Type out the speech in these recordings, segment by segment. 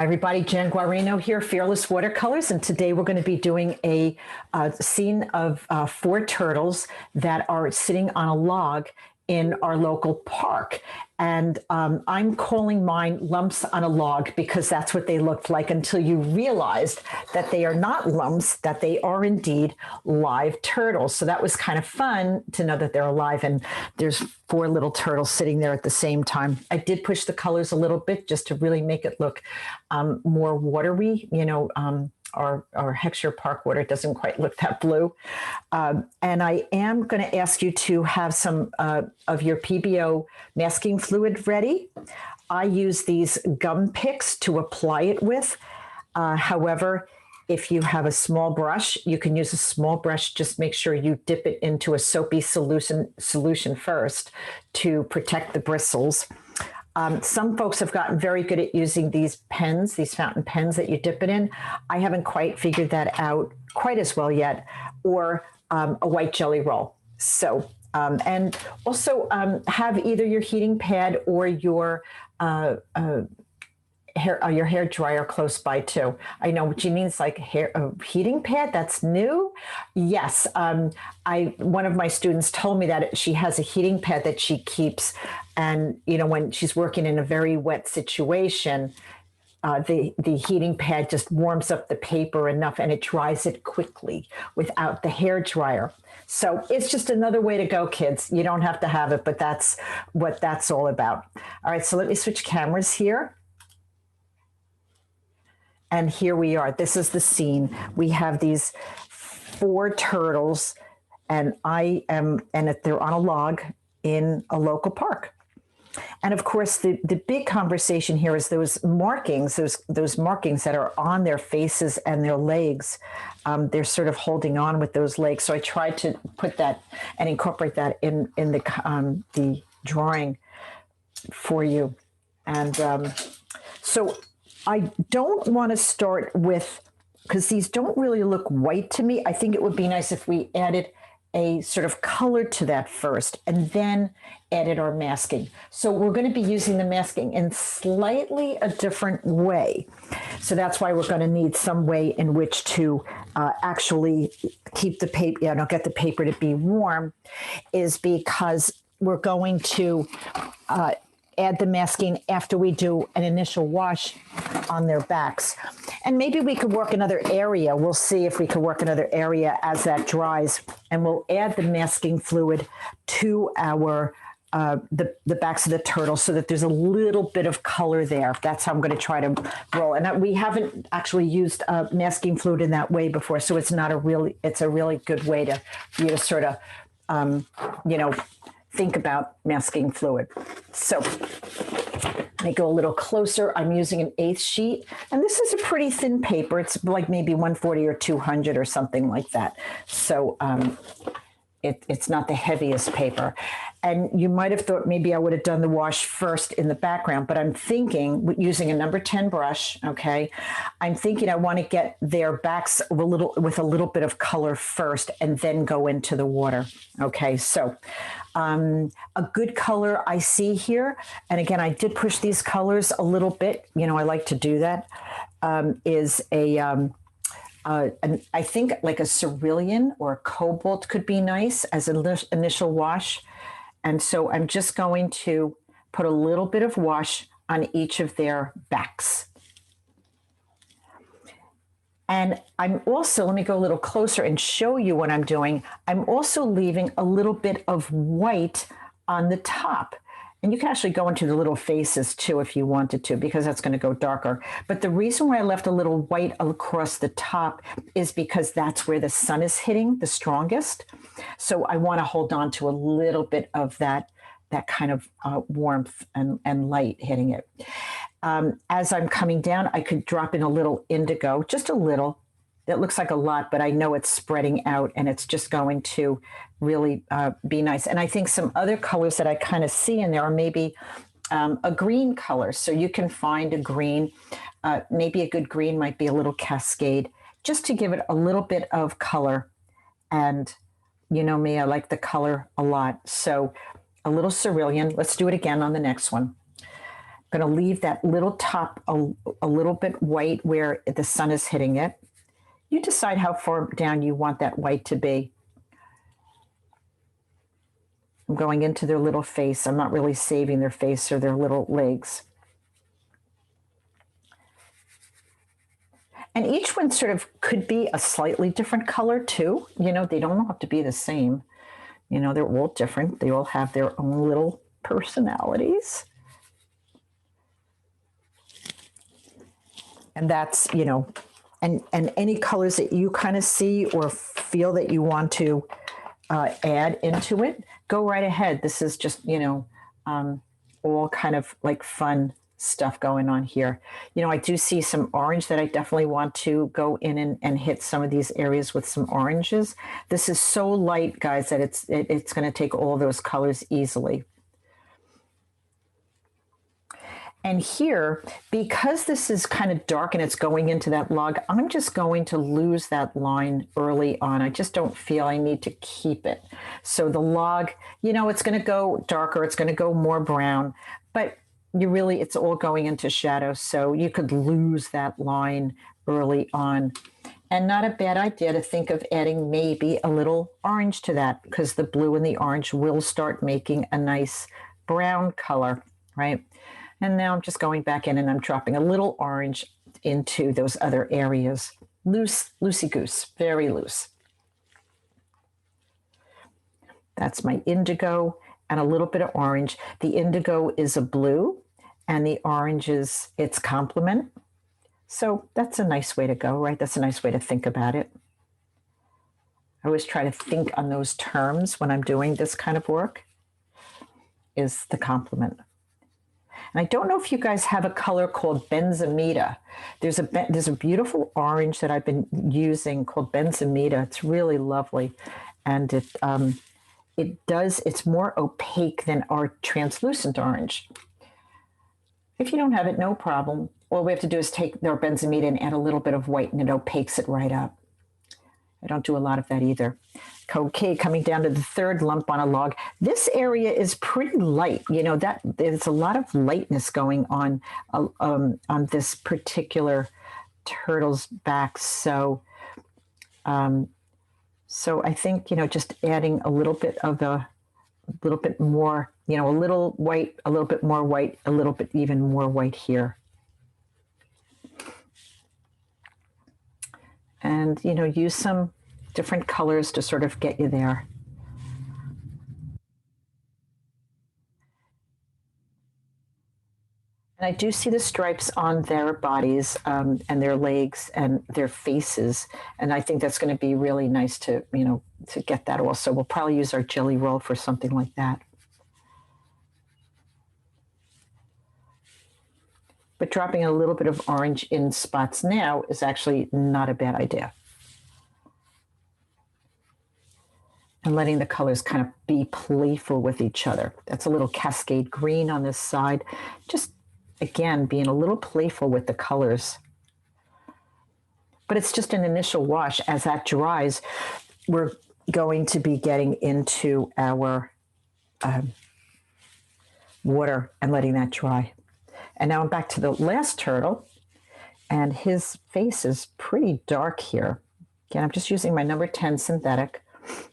Hi everybody, Jen Guarino here, Fearless Watercolors, and today we're going to be doing a scene of 4 turtles that are sitting on a log in our local park. And I'm calling mine lumps on a log because that's what they looked like until you realized that they are not lumps, that they are indeed live turtles. So that was kind of fun to know that they're alive, and there's 4 little turtles sitting there at the same time. I did push the colors a little bit just to really make it look more watery, our Heckscher Park water doesn't quite look that blue. And I am going to ask you to have some of your PBO masking fluid ready. I use these gum picks to apply it with. However, if you have a small brush, you can use a small brush. Just make sure you dip it into a soapy solution first to protect the bristles. Some folks have gotten very good at using these pens, these fountain pens that you dip it in. I haven't quite figured that out quite as well yet, or a white jelly roll. So, and also have either your heating pad or your hair dryer close by too. I know what you mean. It's like a heating pad. That's new. Yes. One of my students told me that she has a heating pad that she keeps, and when she's working in a very wet situation, the heating pad just warms up the paper enough and it dries it quickly without the hair dryer. So it's just another way to go, kids. You don't have to have it, but that's what that's all about. All right. So let me switch cameras here. And here we are. This is the scene. We have these 4 turtles, and they're on a log in a local park. And of course, the big conversation here is those markings, those markings that are on their faces and their legs. They're sort of holding on with those legs. So I tried to put that and incorporate that in the drawing for you. And so I don't want to start with, because these don't really look white to me. I think it would be nice if we added a sort of color to that first and then added our masking. So we're going to be using the masking in slightly a different way. So that's why we're going to need some way in which to actually keep the paper, get the paper to be warm, is because we're going to add the masking after we do an initial wash on their backs. And maybe we could work another area. We'll see if we can work another area as that dries, and we'll add the masking fluid to our the backs of the turtle so that there's a little bit of color there. That's how I'm going to try to roll. And we haven't actually used masking fluid in that way before, so it's a really good way for you to sort of think about masking fluid. So let me go a little closer. I'm using an 1/8 sheet, and this is a pretty thin paper. It's like maybe 140 or 200 or something like that. So it's not the heaviest paper. And you might have thought maybe I would have done the wash first in the background, but I'm thinking, using a number 10 brush, okay, I'm thinking I want to get their backs with a little bit of color first and then go into the water. Okay, so a good color I see here, and again, I did push these colors a little bit. I like to do that, is I think like a cerulean or a cobalt could be nice as an initial wash. And so I'm just going to put a little bit of wash on each of their backs. And I'm also, let me go a little closer and show you what I'm doing. I'm also leaving a little bit of white on the top. And you can actually go into the little faces too if you wanted to, because that's going to go darker. But the reason why I left a little white across the top is because that's where the sun is hitting the strongest. So I want to hold on to a little bit of that kind of warmth and light hitting it. As I'm coming down, I could drop in a little indigo, just a little. That looks like a lot, but I know it's spreading out, and it's just going to really be nice. And I think some other colors that I kind of see in there are maybe a green color. So you can find a green, maybe a good green might be a little cascade, just to give it a little bit of color. And you know me, I like the color a lot. So a little cerulean. Let's do it again on the next one. going to leave that little top a little bit white where the sun is hitting it. You decide how far down you want that white to be. I'm going into their little face. I'm not really saving their face or their little legs. And each one sort of could be a slightly different color too. You know, they don't have to be the same. You know, they're all different. They all have their own little personalities. And that's, you know, and any colors that you kind of see or feel that you want to add into it, go right ahead. This is just, you know, all kind of like fun stuff going on here. You know, I do see some orange that I definitely want to go in and hit some of these areas with some oranges. This is so light, guys, that it's going to take all those colors easily. And here, because this is kind of dark and it's going into that log, I'm just going to lose that line early on. I just don't feel I need to keep it. So the log, you know, it's going to go darker. It's going to go more brown, but it's all going into shadow. So you could lose that line early on. And not a bad idea to think of adding maybe a little orange to that, because the blue and the orange will start making a nice brown color, right? And now I'm just going back in and I'm dropping a little orange into those other areas. Loosey-goose, very loose. That's my indigo and a little bit of orange. The indigo is a blue and the orange is its complement. So that's a nice way to go, right? That's a nice way to think about it. I always try to think on those terms when I'm doing this kind of work, is the complement. And I don't know if you guys have a color called benzimida. There's a beautiful orange that I've been using called benzimida. It's really lovely. And it's more opaque than our translucent orange. If you don't have it, no problem. All we have to do is take our benzimida and add a little bit of white and it opaques it right up. I don't do a lot of that either. Okay, coming down to the third lump on a log. This area is pretty light. You know, that there's a lot of lightness going on this particular turtle's back. So, so I think, you know, just adding a little bit more, you know, a little white, a little bit more white, a little bit even more white here. And, you know, use some different colors to sort of get you there. And I do see the stripes on their bodies and their legs and their faces. And I think that's going to be really nice to, you know, to get that also. We'll probably use our jelly roll for something like that. But dropping a little bit of orange in spots now is actually not a bad idea. And letting the colors kind of be playful with each other. That's a little cascade green on this side. Just, again, being a little playful with the colors. But it's just an initial wash. As that dries, we're going to be getting into our water and letting that dry. And now I'm back to the last turtle, and his face is pretty dark here. Again, I'm just using my number 10 synthetic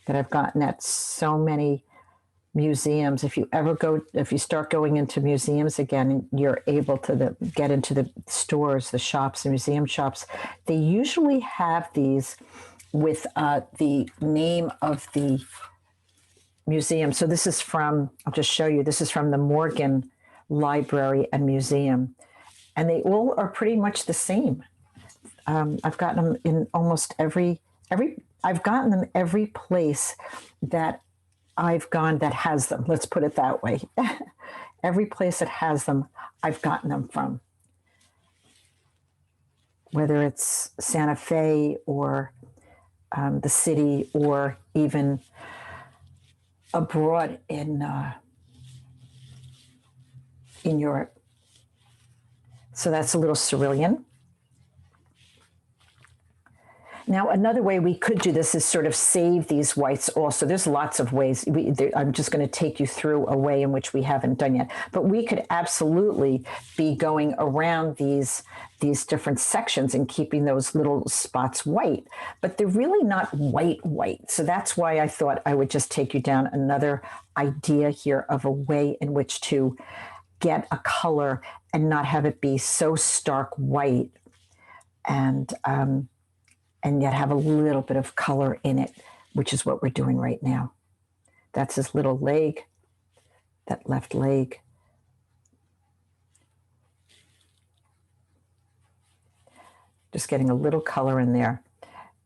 that I've gotten at so many museums. If you start going into museums again, you're able to get into the stores, the shops, the museum shops. They usually have these with the name of the museum. So this is from, I'll just show you, this is from the Morgan Library and Museum. And they all are pretty much the same. I've gotten them in almost I've gotten them every place that I've gone that has them. Let's put it that way. Every place that has them, I've gotten them from. Whether it's Santa Fe or the city or even abroad in Europe. So that's a little cerulean. Now, another way we could do this is sort of save these whites also. There's lots of ways. I'm just going to take you through a way in which we haven't done yet. But we could absolutely be going around these different sections and keeping those little spots white. But they're really not white. So that's why I thought I would just take you down another idea here of a way in which to get a color and not have it be so stark white and yet have a little bit of color in it, which is what we're doing right now. That's his little leg, that left leg. Just getting a little color in there.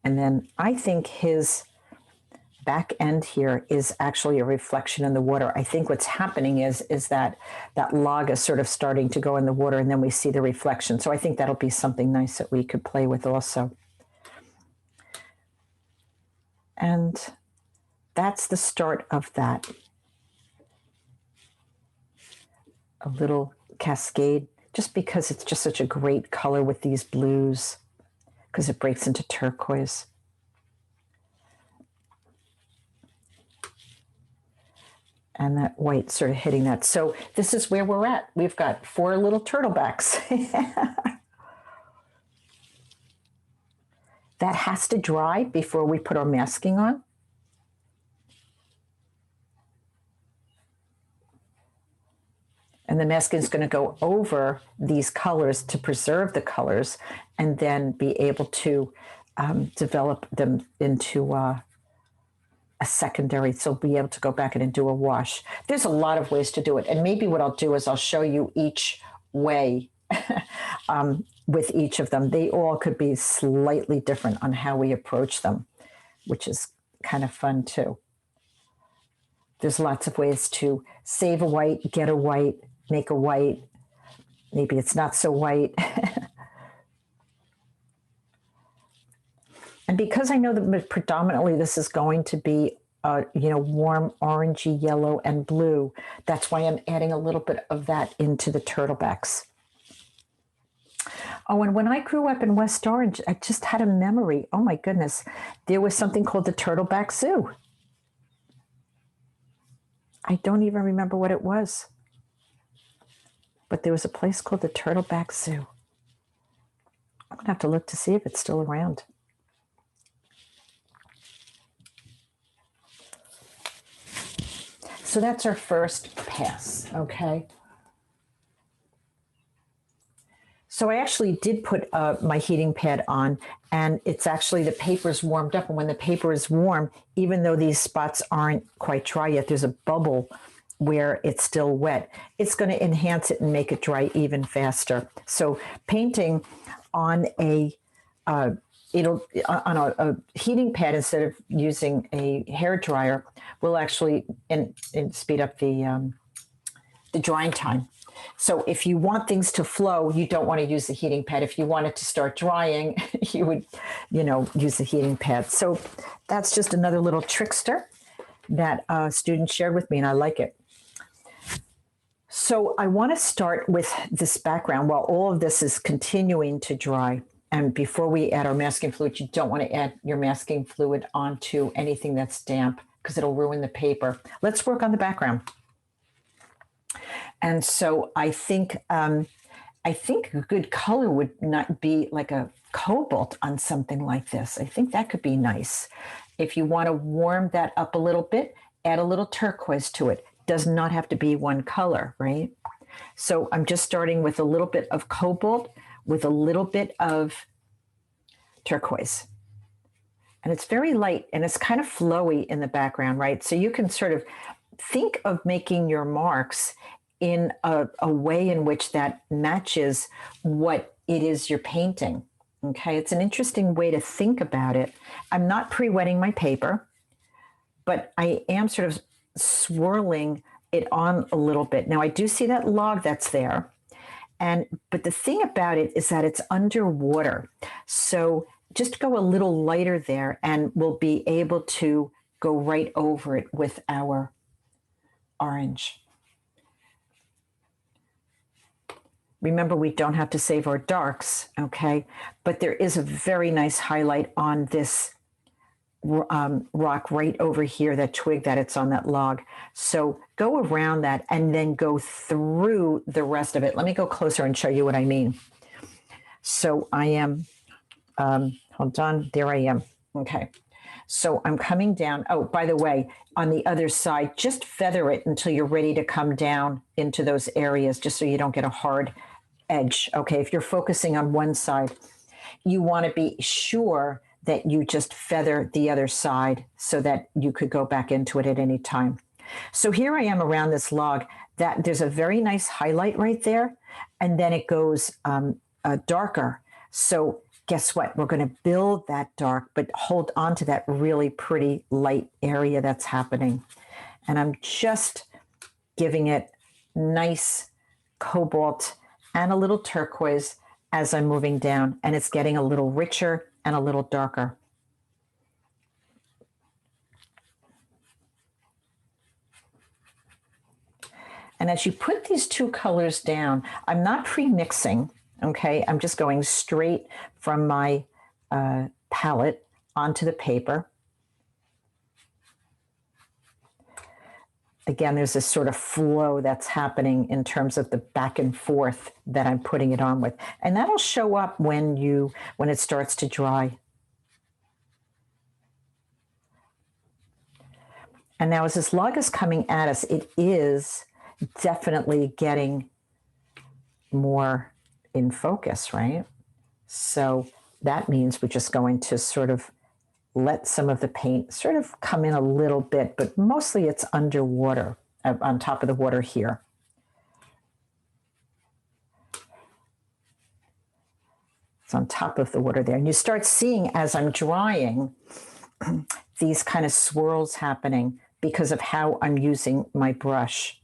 And then I think his back end here is actually a reflection in the water. I think what's happening is that log is sort of starting to go in the water, and then we see the reflection. So I think that'll be something nice that we could play with also. And that's the start of that. A little cascade, just because it's just such a great color with these blues, because it breaks into turquoise. And that white sort of hitting that. So this is where we're at. We've got 4 little turtlebacks. That has to dry before we put our masking on. And the masking is going to go over these colors to preserve the colors and then be able to develop them into a secondary. So be able to go back in and do a wash. There's a lot of ways to do it. And maybe what I'll do is I'll show you each way with each of them. They all could be slightly different on how we approach them, which is kind of fun too. There's lots of ways to save a white, get a white, make a white. Maybe it's not so white. And because I know that predominantly this is going to be warm orangey yellow and blue, that's why I'm adding a little bit of that into the turtlebacks. Oh, and when I grew up in West Orange, I just had a memory. Oh my goodness. There was something called the Turtleback Zoo. I don't even remember what it was. But there was a place called the Turtleback Zoo. I'm going to have to look to see if it's still around. So that's our first pass, okay? So I actually did put my heating pad on, and it's actually, the paper's warmed up. And when the paper is warm, even though these spots aren't quite dry yet, there's a bubble where it's still wet. It's going to enhance it and make it dry even faster. So painting on a heating pad instead of using a hair dryer will actually speed up the drying time. So if you want things to flow, you don't want to use the heating pad. If you want it to start drying, you would, use the heating pad. So that's just another little trickster that a student shared with me, and I like it. So I want to start with this background while all of this is continuing to dry. And before we add our masking fluid, you don't want to add your masking fluid onto anything that's damp because it'll ruin the paper. Let's work on the background. And so I think a good color would not be like a cobalt on something like this. I think that could be nice. If you want to warm that up a little bit, add a little turquoise to it. Does not have to be one color, right? So I'm just starting with a little bit of cobalt with a little bit of turquoise. And it's very light and it's kind of flowy in the background, right? So you can sort of think of making your marks in a way in which that matches what it is you're painting. Okay, it's an interesting way to think about it. I'm not pre-wetting my paper, but I am sort of swirling it on a little bit. Now I do see that log that's there. But the thing about it is that it's underwater. So just go a little lighter there and we'll be able to go right over it with our orange. Remember, we don't have to save our darks, okay? But there is a very nice highlight on this rock right over here, that twig that it's on that log. So go around that and then go through the rest of it. Let me go closer and show you what I mean. So I am, hold on, there I am. Okay. So I'm coming down. Oh, by the way, on the other side, just feather it until you're ready to come down into those areas, just so you don't get a hard edge. Okay. If you're focusing on one side, you want to be sure that you just feather the other side so that you could go back into it at any time. So here I am around this log. That there's a very nice highlight right there, and then it goes darker. So guess what? We're going to build that dark, but hold on to that really pretty light area that's happening. And I'm just giving it nice cobalt and a little turquoise as I'm moving down, and it's getting a little richer and a little darker. And as you put these two colors down, I'm not pre-mixing, okay? I'm just going straight from my palette onto the paper. Again, there's this sort of flow that's happening in terms of the back and forth that I'm putting it on with. And that'll show up when it starts to dry. And now as this log is coming at us, it is definitely getting more in focus, right? So that means we're just going to sort of let some of the paint sort of come in a little bit, but mostly it's underwater, on top of the water here. It's on top of the water there. And you start seeing, as I'm drying, these kind of swirls happening because of how I'm using my brush.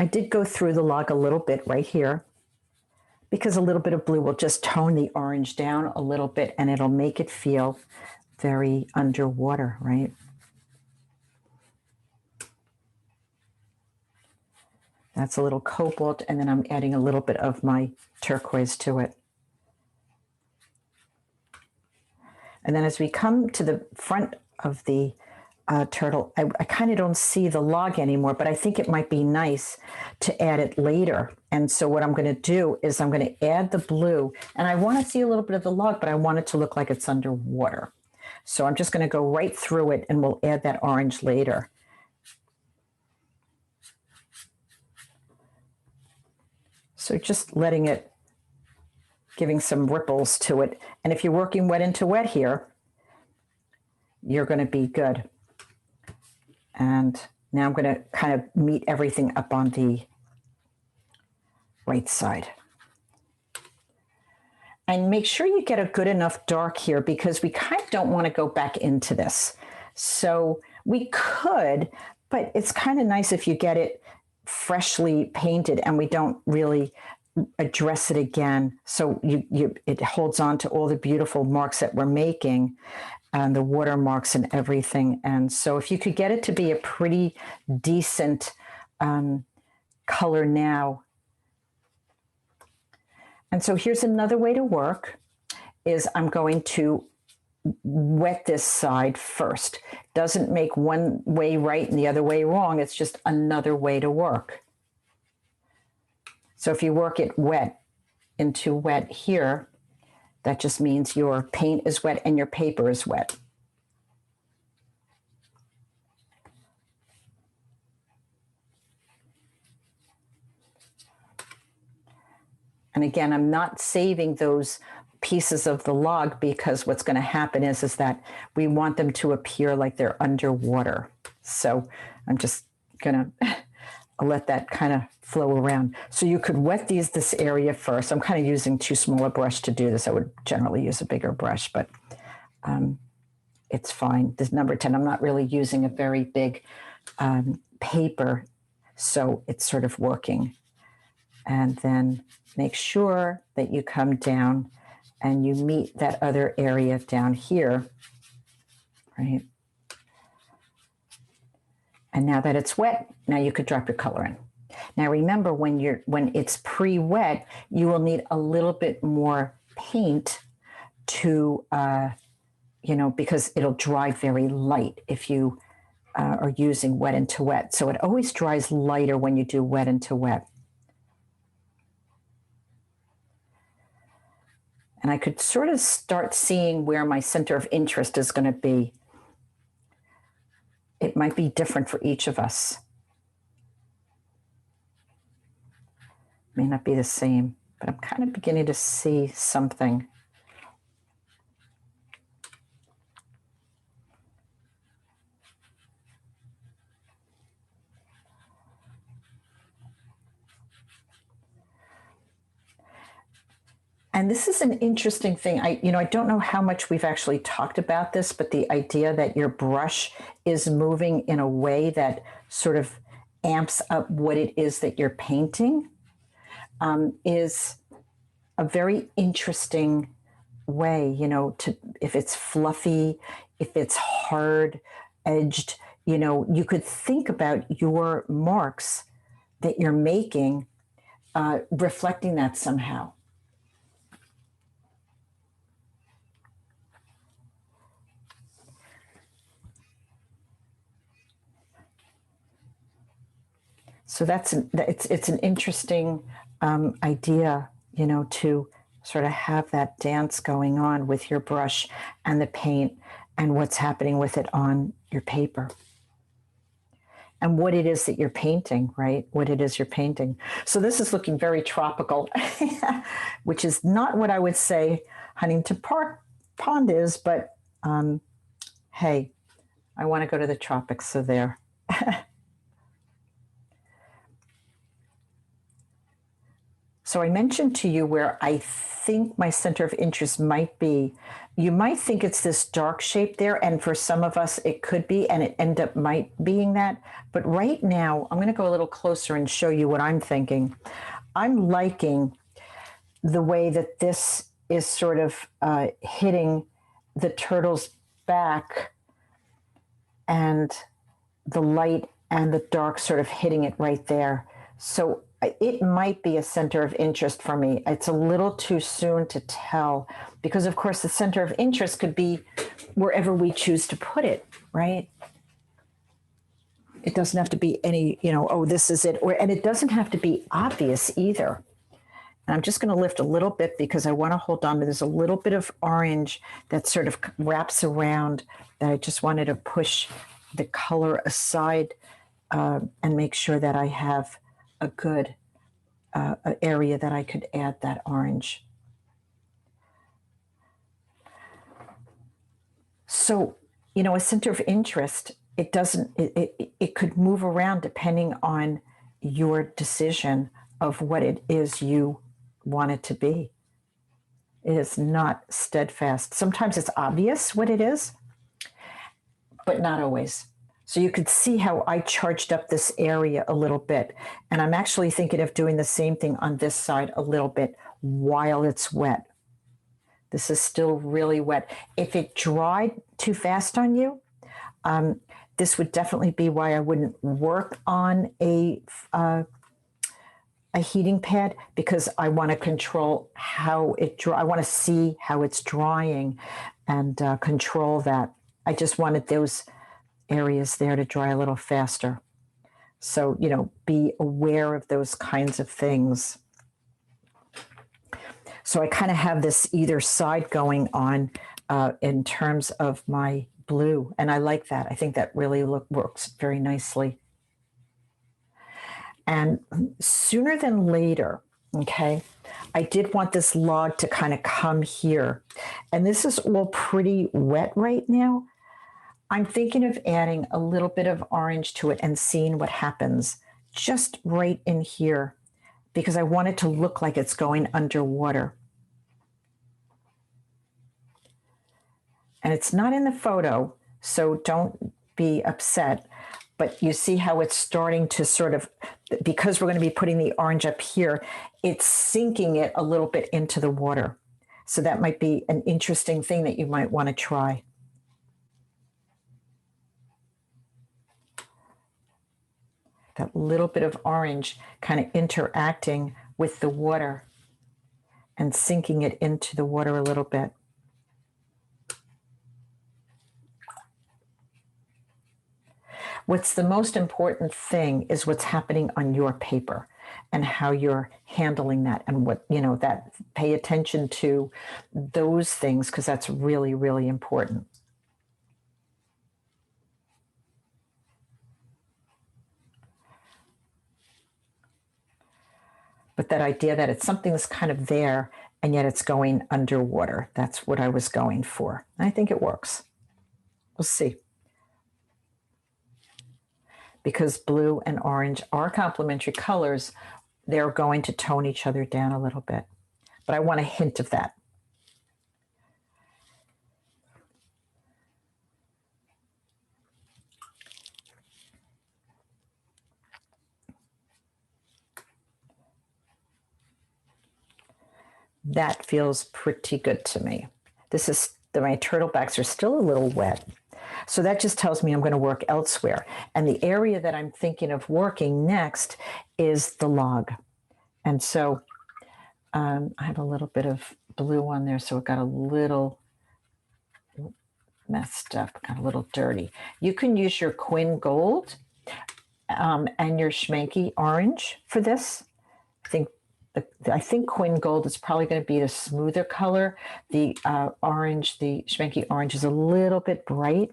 I did go through the log a little bit right here, because a little bit of blue will just tone the orange down a little bit, and it'll make it feel very underwater, right? That's a little cobalt, and then I'm adding a little bit of my turquoise to it. And then as we come to the front of the turtle, I kind of don't see the log anymore, but I think it might be nice to add it later. And so what I'm going to do is I'm going to add the blue, and I want to see a little bit of the log, but I want it to look like it's underwater. So I'm just going to go right through it, and we'll add that orange later. So just letting it, giving some ripples to it. And if you're working wet into wet here, you're going to be good. And now I'm going to kind of meet everything up on the right side. And make sure you get a good enough dark here, because we kind of don't want to go back into this. So we could, but it's kind of nice if you get it freshly painted and we don't really address it again. So it holds on to all the beautiful marks that we're making, and the watermarks and everything. And so if you could get it to be a pretty decent color now. And so here's another way to work, is I'm going to wet this side first. Doesn't make one way right and the other way wrong. It's just another way to work. So if you work it wet into wet here, that just means your paint is wet and your paper is wet. And again, I'm not saving those pieces of the log, because what's going to happen is that we want them to appear like they're underwater. So I'm just going to let that kind of flow around. So you could wet this area first. I'm kind of using too small a brush to do this. I would generally use a bigger brush, but it's fine. This number 10, I'm not really using a very big paper, so it's sort of working. And then make sure that you come down and you meet that other area down here, right? And now that it's wet, now you could drop your color in. Now remember, when it's pre-wet, you will need a little bit more paint to, because it'll dry very light if you are using wet into wet. So it always dries lighter when you do wet into wet. And I could sort of start seeing where my center of interest is going to be. It might be different for each of us. May not be the same, but I'm kind of beginning to see something. And this is an interesting thing. I don't know how much we've actually talked about this, but the idea that your brush is moving in a way that sort of amps up what it is that you're painting is a very interesting way, if it's fluffy, if it's hard edged, you could think about your marks that you're making reflecting that somehow. So it's an interesting idea, to sort of have that dance going on with your brush and the paint and what's happening with it on your paper. And what it is that you're painting, right? What it is you're painting. So this is looking very tropical, which is not what I would say Huntington Park Pond is, but hey, I want to go to the tropics, so there. So I mentioned to you where I think my center of interest might be. You might think it's this dark shape there, and for some of us it could be, and it end up might being that. But right now, I'm going to go a little closer and show you what I'm thinking. I'm liking the way that this is sort of hitting the turtle's back, and the light and the dark sort of hitting it right there. So it might be a center of interest for me. It's a little too soon to tell because, of course, the center of interest could be wherever we choose to put it, right? It doesn't have to be any, oh, this is it. And it doesn't have to be obvious either. And I'm just going to lift a little bit because I want to hold on to there's a little bit of orange that sort of wraps around that I just wanted to push the color aside and make sure that I have a good area that I could add that orange. So, a center of interest, it could move around depending on your decision of what it is you want it to be. It is not steadfast. Sometimes it's obvious what it is, but not always. So you could see how I charged up this area a little bit. And I'm actually thinking of doing the same thing on this side a little bit while it's wet. This is still really wet. If it dried too fast on you, this would definitely be why I wouldn't work on a heating pad, because I want to control how it I want to see how it's drying and control that. I just wanted those areas there to dry a little faster. So, be aware of those kinds of things. So I kind of have this either side going on in terms of my blue. And I like that. I think that really works very nicely. And sooner than later, okay, I did want this log to kind of come here. And this is all pretty wet right now. I'm thinking of adding a little bit of orange to it and seeing what happens just right in here, because I want it to look like it's going underwater. And it's not in the photo, so don't be upset. But you see how it's starting to sort of, because we're going to be putting the orange up here, it's sinking it a little bit into the water. So that might be an interesting thing that you might want to try. that little bit of orange kind of interacting with the water and sinking it into the water a little bit. What's the most important thing is what's happening on your paper and how you're handling that, and what, that pay attention to those things, because that's really, really important. But that idea that it's something that's kind of there and yet it's going underwater, that's what I was going for. I think it works. We'll see. Because blue and orange are complementary colors, they're going to tone each other down a little bit. But I want a hint of that. That feels pretty good to me. My turtle backs are still a little wet. So that just tells me I'm going to work elsewhere. And the area that I'm thinking of working next is the log. And so I have a little bit of blue on there, so it got a little messed up, got a little dirty. You can use your Quinn Gold and your Schmanky Orange for this. I think Quinn Gold is probably going to be the smoother color. The orange, the Schmanky Orange, is a little bit bright.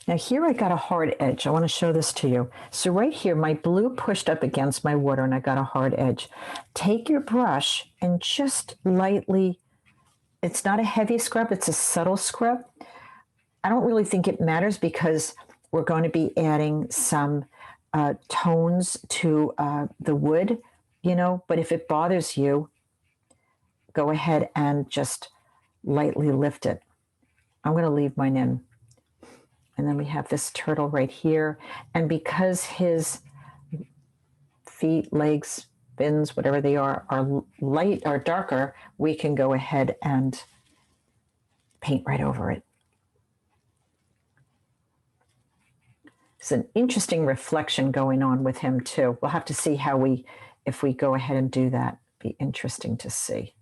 Now here I got a hard edge. I want to show this to you. So right here, my blue pushed up against my water and I got a hard edge. Take your brush and just lightly, it's not a heavy scrub, it's a subtle scrub. I don't really think it matters because we're going to be adding some tones to the wood, but if it bothers you, go ahead and just lightly lift it. I'm going to leave mine in. And then we have this turtle right here. And because his feet, legs, fins, whatever they are light or darker, we can go ahead and paint right over it. It's an interesting reflection going on with him too. We'll have to see if we go ahead and do that. Be interesting to see.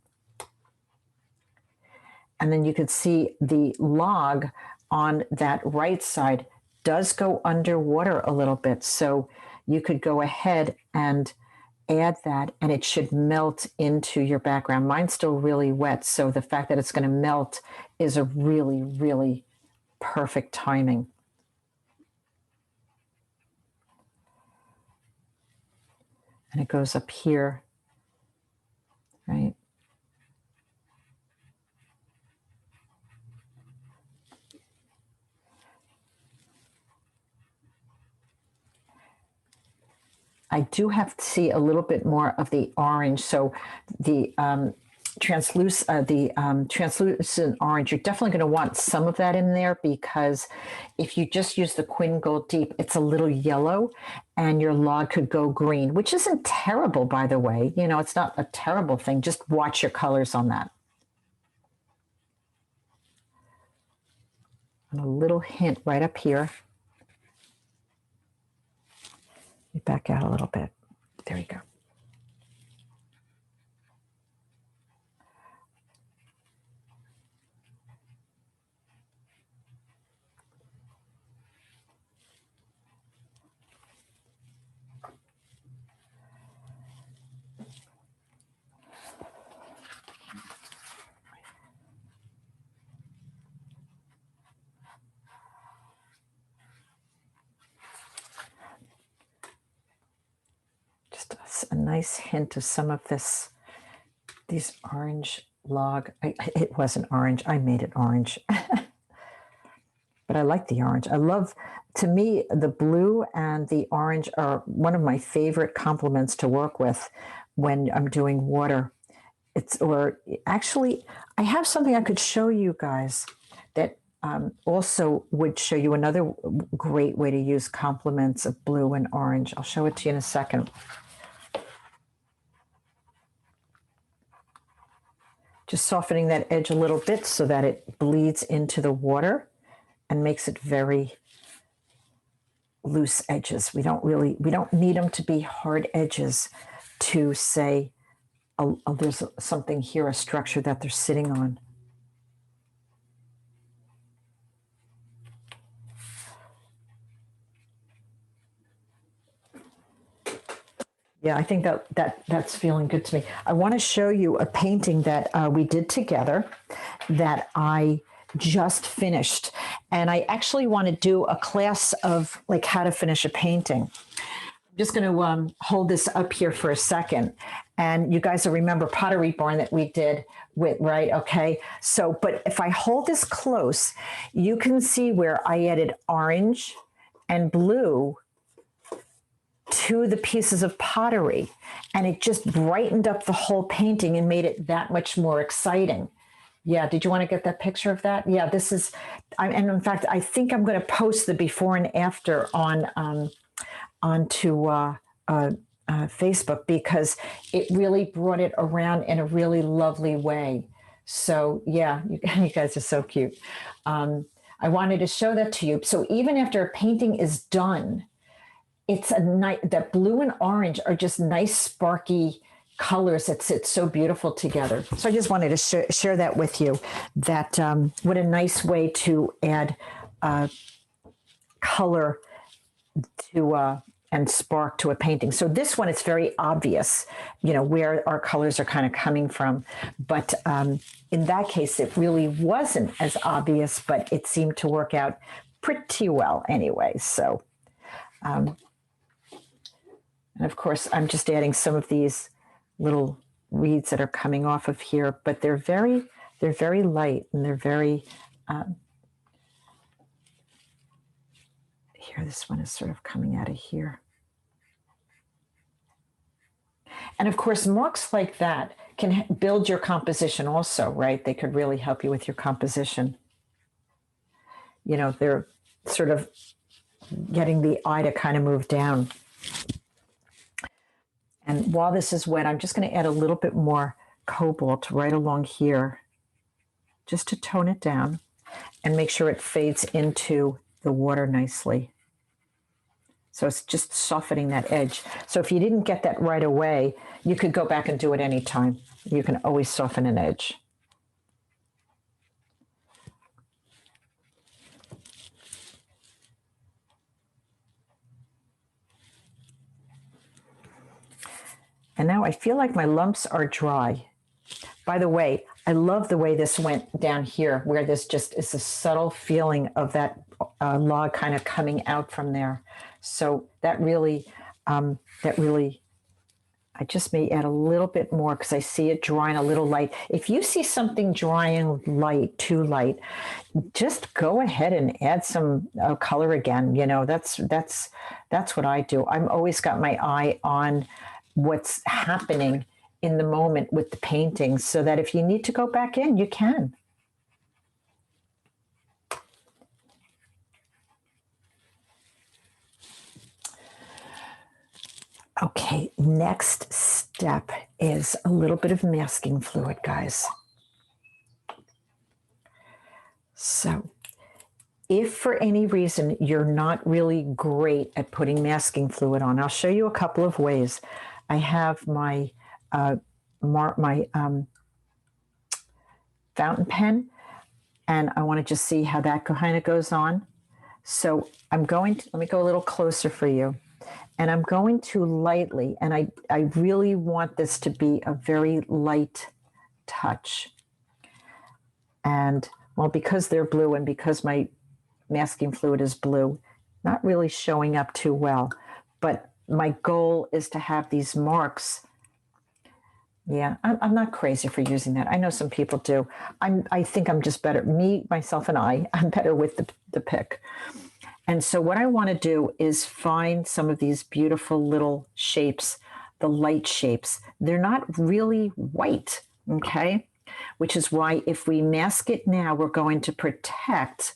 And then you could see the log on that right side does go underwater a little bit. So you could go ahead and add that and it should melt into your background. Mine's still really wet, so the fact that it's going to melt is a really, really perfect timing. And it goes up here, right? I do have to see a little bit more of the orange. So the translucent orange, you're definitely going to want some of that in there, because if you just use the Quinn Gold Deep, it's a little yellow and your log could go green, which isn't terrible, by the way. It's not a terrible thing. Just watch your colors on that. And a little hint right up here. Back out a little bit. There you go. A nice hint of some of these orange log. It wasn't orange. I made it orange. But I like the orange. To me, the blue and the orange are one of my favorite complements to work with when I'm doing water. Actually, I have something I could show you guys that also would show you another great way to use complements of blue and orange. I'll show it to you in a second. Just softening that edge a little bit so that it bleeds into the water and makes it very loose edges. We don't need them to be hard edges to say, oh, there's something here, a structure that they're sitting on. Yeah, I think that's feeling good to me. I want to show you a painting that we did together that I just finished. And I actually want to do a class of like how to finish a painting. I'm just going to hold this up here for a second. And you guys will remember Pottery Barn that we did with, right? Okay. So, but if I hold this close, you can see where I added orange and blue to the pieces of pottery, and it just brightened up the whole painting and made it that much more exciting. Yeah, did you want to get that picture of that? Yeah, this is, and in fact, I think I'm going to post the before and after onto Facebook, because it really brought it around in a really lovely way. So yeah, you guys are so cute. I wanted to show that to you. So even after a painting is done, it's a nice, that blue and orange are just nice sparky colors that sit so beautiful together. So I just wanted to share that with you, that what a nice way to add color to and spark to a painting. So this one, it's very obvious, you know, where our colors are kind of coming from. But in that case, it really wasn't as obvious, but it seemed to work out pretty well anyway. So, and of course, I'm just adding some of these little reeds that are coming off of here, but they're very light, and they're very, here, this one is sort of coming out of here. And of course, marks like that can build your composition also, right? They could really help you with your composition. You know, they're sort of getting the eye to kind of move down. And while this is wet, I'm just going to add a little bit more cobalt right along here, just to tone it down and make sure it fades into the water nicely. So it's just softening that edge. So if you didn't get that right away, you could go back and do it anytime. You can always soften an edge. And now I feel like my lumps are dry. By the way, I love the way this went down here, where this just is a subtle feeling of that log kind of coming out from there. So that really, I just may add a little bit more because I see it drying a little light. If you see something drying light, too light, just go ahead and add some color again. You know, that's what I do. I'm always got my eye on what's happening in the moment with the painting, so that if you need to go back in, you can. Okay, next step is a little bit of masking fluid, guys. So if for any reason you're not really great at putting masking fluid on, I'll show you a couple of ways. I have my fountain pen, and I want to just see how that kind of goes on. So I'm going to, let me go a little closer for you. And I'm going to lightly, and I really want this to be a very light touch. And well, because they're blue and because my masking fluid is blue, not really showing up too well, but my goal is to have these marks. Yeah, I'm not crazy for using that. I know some people do. I think I'm just better, myself and I'm better with the pick. And so what I want to do is find some of these beautiful little shapes, the light shapes. They're not really white, okay? Which is why if we mask it now, we're going to protect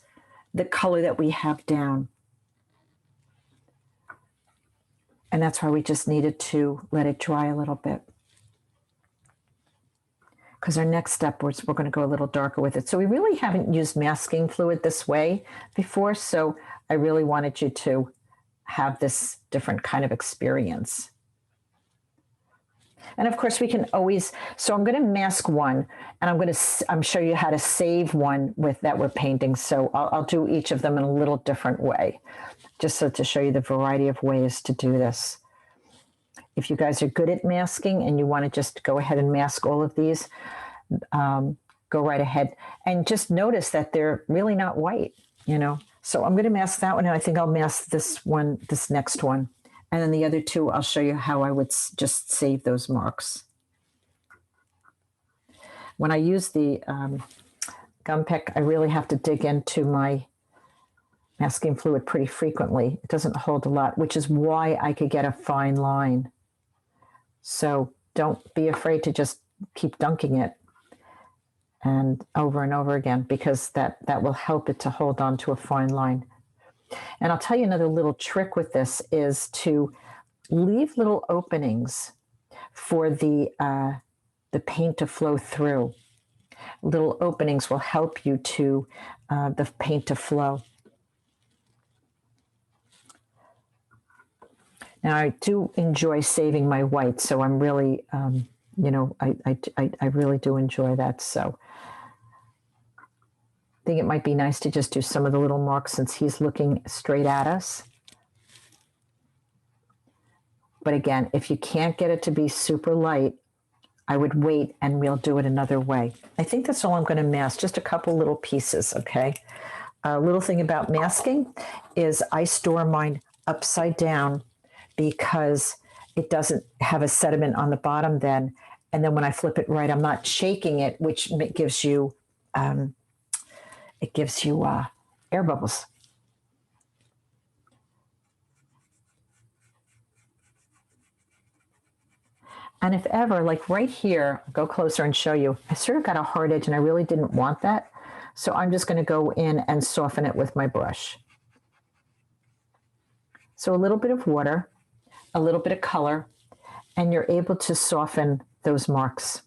the color that we have down. And that's why we just needed to let it dry a little bit. because our next step was we're going to go a little darker with it. So we really haven't used masking fluid this way before, so I really wanted you to have this different kind of experience. And of course we can always, so I'm going to mask one, and I'm show you how to save one with that we're painting. So I'll do each of them in a little different way, just so to show you the variety of ways to do this. If you guys are good at masking and you want to just go ahead and mask all of these, go right ahead. And just notice that they're really not white, you know. So I'm going to mask that one, and I think I'll mask this one, this next one. And then the other two, I'll show you how I would just save those marks. When I use the gum pick, I really have to dig into my masking fluid pretty frequently. It doesn't hold a lot, which is why I could get a fine line. So don't be afraid to just keep dunking it and over again, because that will help it to hold on to a fine line. And I'll tell you another little trick with this is to leave little openings for the paint to flow through. Little openings will help you to the paint to flow. Now, I do enjoy saving my white, so I'm really, you know, I really do enjoy that. So I think it might be nice to just do some of the little marks since he's looking straight at us. But again, if you can't get it to be super light, I would wait and we'll do it another way. I think that's all I'm going to mask, just a couple little pieces, okay? A little thing about masking is I store mine upside down because it doesn't have a sediment on the bottom then. And then when I flip it right, I'm not shaking it, which gives you, air bubbles. And if ever, like right here, I'll go closer and show you, I sort of got a hard edge and I really didn't want that. So I'm just going to go in and soften it with my brush. So a little bit of water, a little bit of color, and you're able to soften those marks.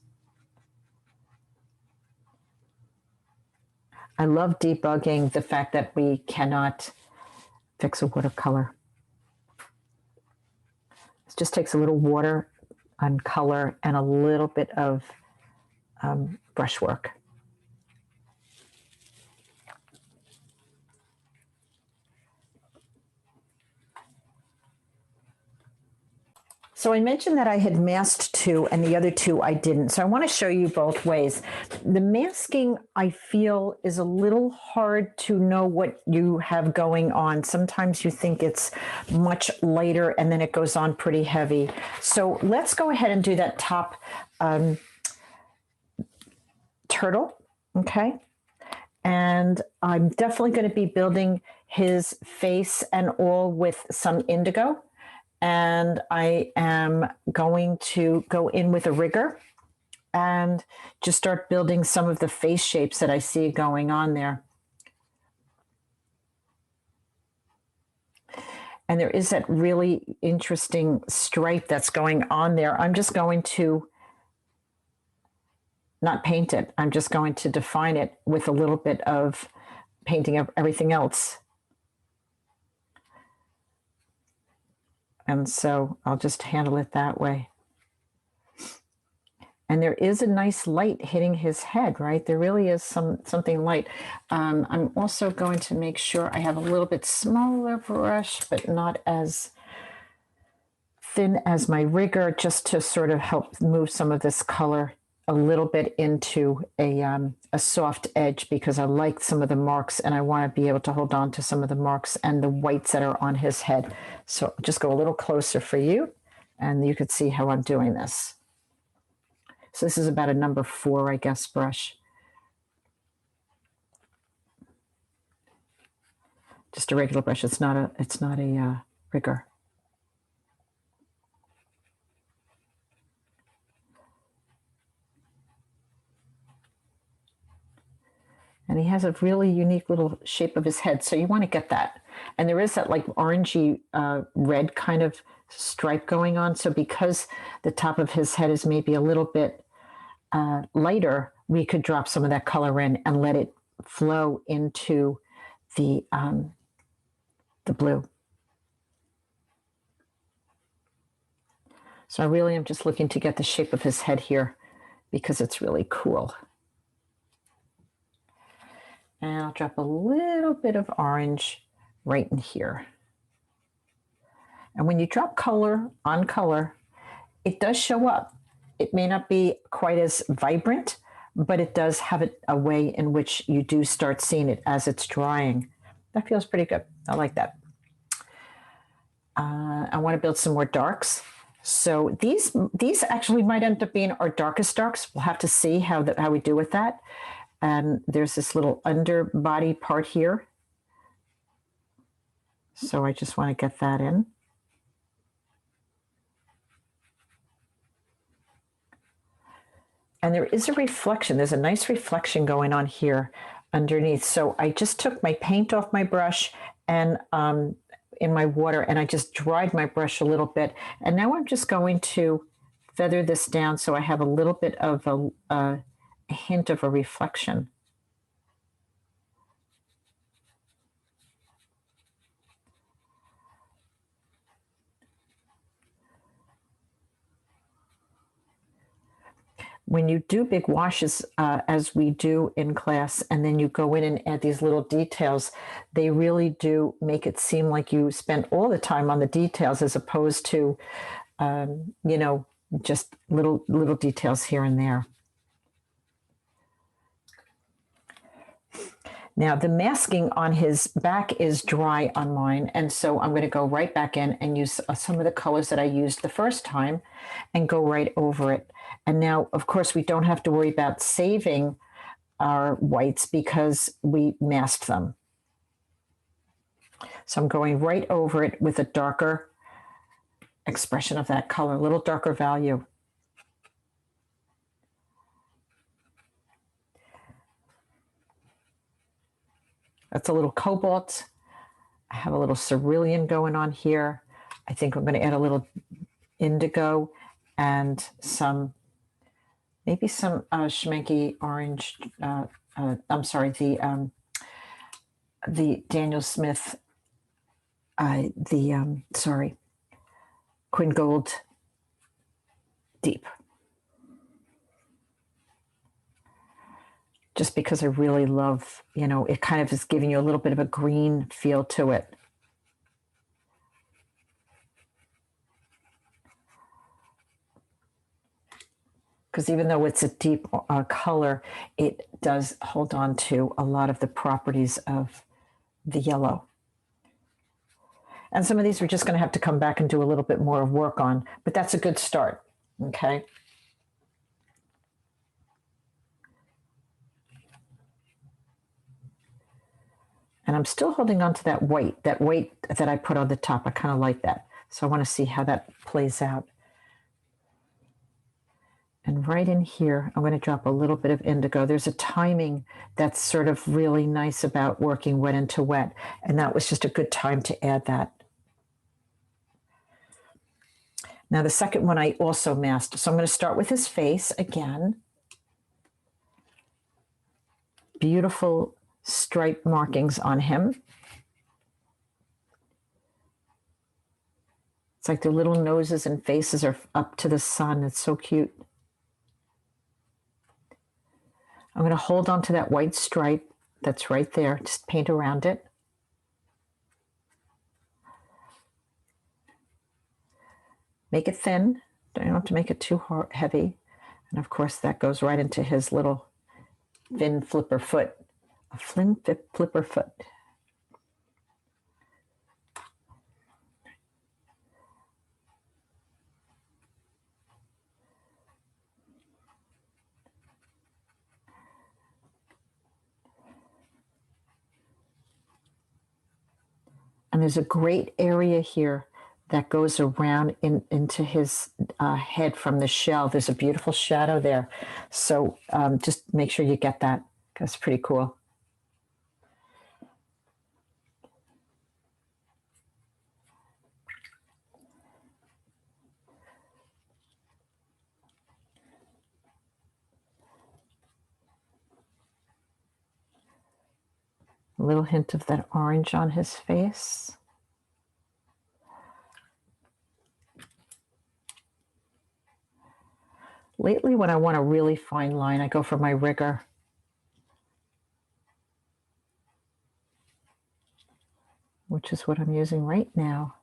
I love debugging the fact that we cannot fix a watercolor. It just takes a little water and color and a little bit of brushwork. So I mentioned that I had masked two and the other two I didn't. So I want to show you both ways. The masking, I feel, is a little hard to know what you have going on. Sometimes you think it's much lighter and then it goes on pretty heavy. So let's go ahead and do that top turtle, okay? And I'm definitely going to be building his face and all with some indigo. And I am going to go in with a rigger and just start building some of the face shapes that I see going on there. And there is that really interesting stripe that's going on there. I'm just going to not paint it. I'm just going to define it with a little bit of painting of everything else. And so I'll just handle it that way. And there is a nice light hitting his head, right? There really is something light. I'm also going to make sure I have a little bit smaller brush, but not as thin as my rigger, just to sort of help move some of this color a little bit into a soft edge, because I like some of the marks and I want to be able to hold on to some of the marks and the whites that are on his head. So just go a little closer for you and you could see how I'm doing this. So this is about a number 4, I guess, brush. Just a regular brush. It's not a rigger. And he has a really unique little shape of his head. So you want to get that. And there is that like orangey red kind of stripe going on. So because the top of his head is maybe a little bit lighter, we could drop some of that color in and let it flow into the blue. So I really am just looking to get the shape of his head here because it's really cool. And I'll drop a little bit of orange right in here. And when you drop color on color, it does show up. It may not be quite as vibrant, but it does have a way in which you do start seeing it as it's drying. That feels pretty good. I like that. I want to build some more darks. So these actually might end up being our darkest darks. We'll have to see how we do with that. And there's this little underbody part here. So I just want to get that in. And there is a reflection. There's a nice reflection going on here underneath. So I just took my paint off my brush and in my water, and I just dried my brush a little bit. And now I'm just going to feather this down so I have a little bit of a hint of a reflection. When you do big washes, as we do in class, and then you go in and add these little details, they really do make it seem like you spent all the time on the details as opposed to, just little details here and there. Now the masking on his back is dry on mine, and so I'm going to go right back in and use some of the colors that I used the first time and go right over it. And now, of course, we don't have to worry about saving our whites because we masked them. So I'm going right over it with a darker expression of that color, a little darker value. That's a little cobalt. I have a little cerulean going on here. I think I'm going to add a little indigo and maybe some schmanky orange. I'm sorry, the Daniel Smith, Quinn Gold Deep. Just because I really love, it kind of is giving you a little bit of a green feel to it. Because even though it's a deep color, it does hold on to a lot of the properties of the yellow. And some of these we're just going to have to come back and do a little bit more work on, but that's a good start, okay? And I'm still holding on to that white that I put on the top. I kind of like that. So I want to see how that plays out. And right in here, I'm going to drop a little bit of indigo. There's a timing that's sort of really nice about working wet into wet. And that was just a good time to add that. Now the second one I also masked. So I'm going to start with his face again. Beautiful stripe markings on him. It's like their little noses and faces are up to the sun. It's so cute. I'm going to hold on to that white stripe that's right there. Just paint around it. Make it thin. Don't have to make it too heavy. And of course, that goes right into his little fin flipper foot. A flipper foot. And there's a great area here that goes around into his head from the shell. There's a beautiful shadow there. So just make sure you get that. That's pretty cool. A little hint of that orange on his face. Lately, when I want a really fine line, I go for my rigger. Which is what I'm using right now.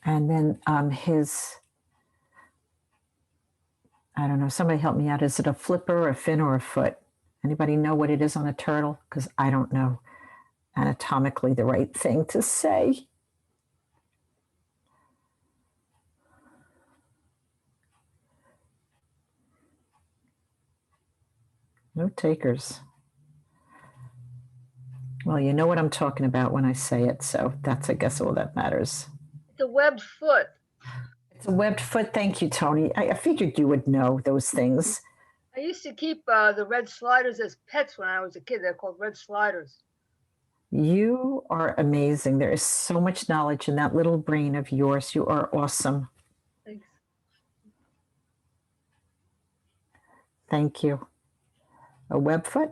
And then I don't know, somebody help me out. Is it a flipper, a fin, or a foot? Anybody know what it is on a turtle? Because I don't know anatomically the right thing to say. No takers. Well, you know what I'm talking about when I say it, so that's, I guess, all that matters. It's a webbed foot. It's a webbed foot. Thank you, Tony. I figured you would know those things. I used to keep the red sliders as pets when I was a kid. They're called red sliders. You are amazing. There is so much knowledge in that little brain of yours. You are awesome. Thanks. Thank you. A web foot?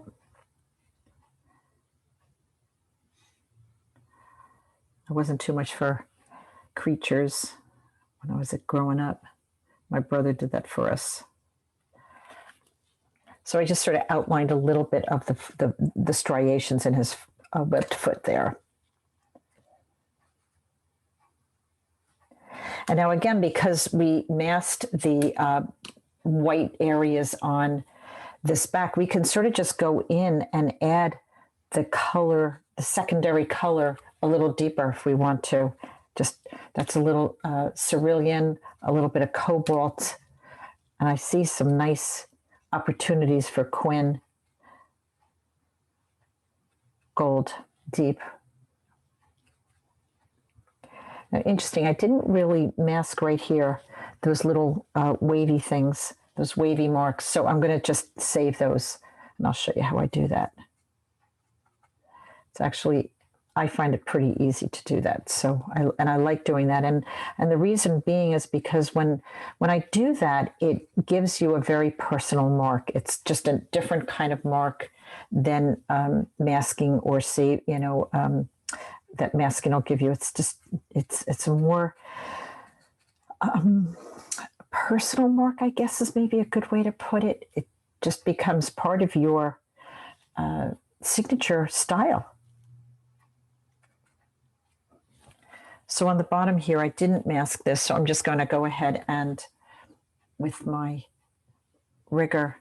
I wasn't too much for creatures when I was growing up. My brother did that for us. So I just sort of outlined a little bit of the striations in his webbed foot there. And now again, because we masked the white areas on this back, we can sort of just go in and add the color, the secondary color, a little deeper if we want to. Just, that's a little cerulean, a little bit of cobalt, and I see some nice opportunities for Quinn gold deep. Now, interesting, I didn't really mask right here those little wavy things, those wavy marks, so I'm going to just save those, and I'll show you how I do that. It's actually, I find it pretty easy to do that. So I like doing that. And the reason being is because when I do that, it gives you a very personal mark. It's just a different kind of mark than masking or save, that masking will give you. It's just, it's a more personal mark, I guess is maybe a good way to put it. It just becomes part of your signature style. So on the bottom here, I didn't mask this, so I'm just going to go ahead and, with my rigger,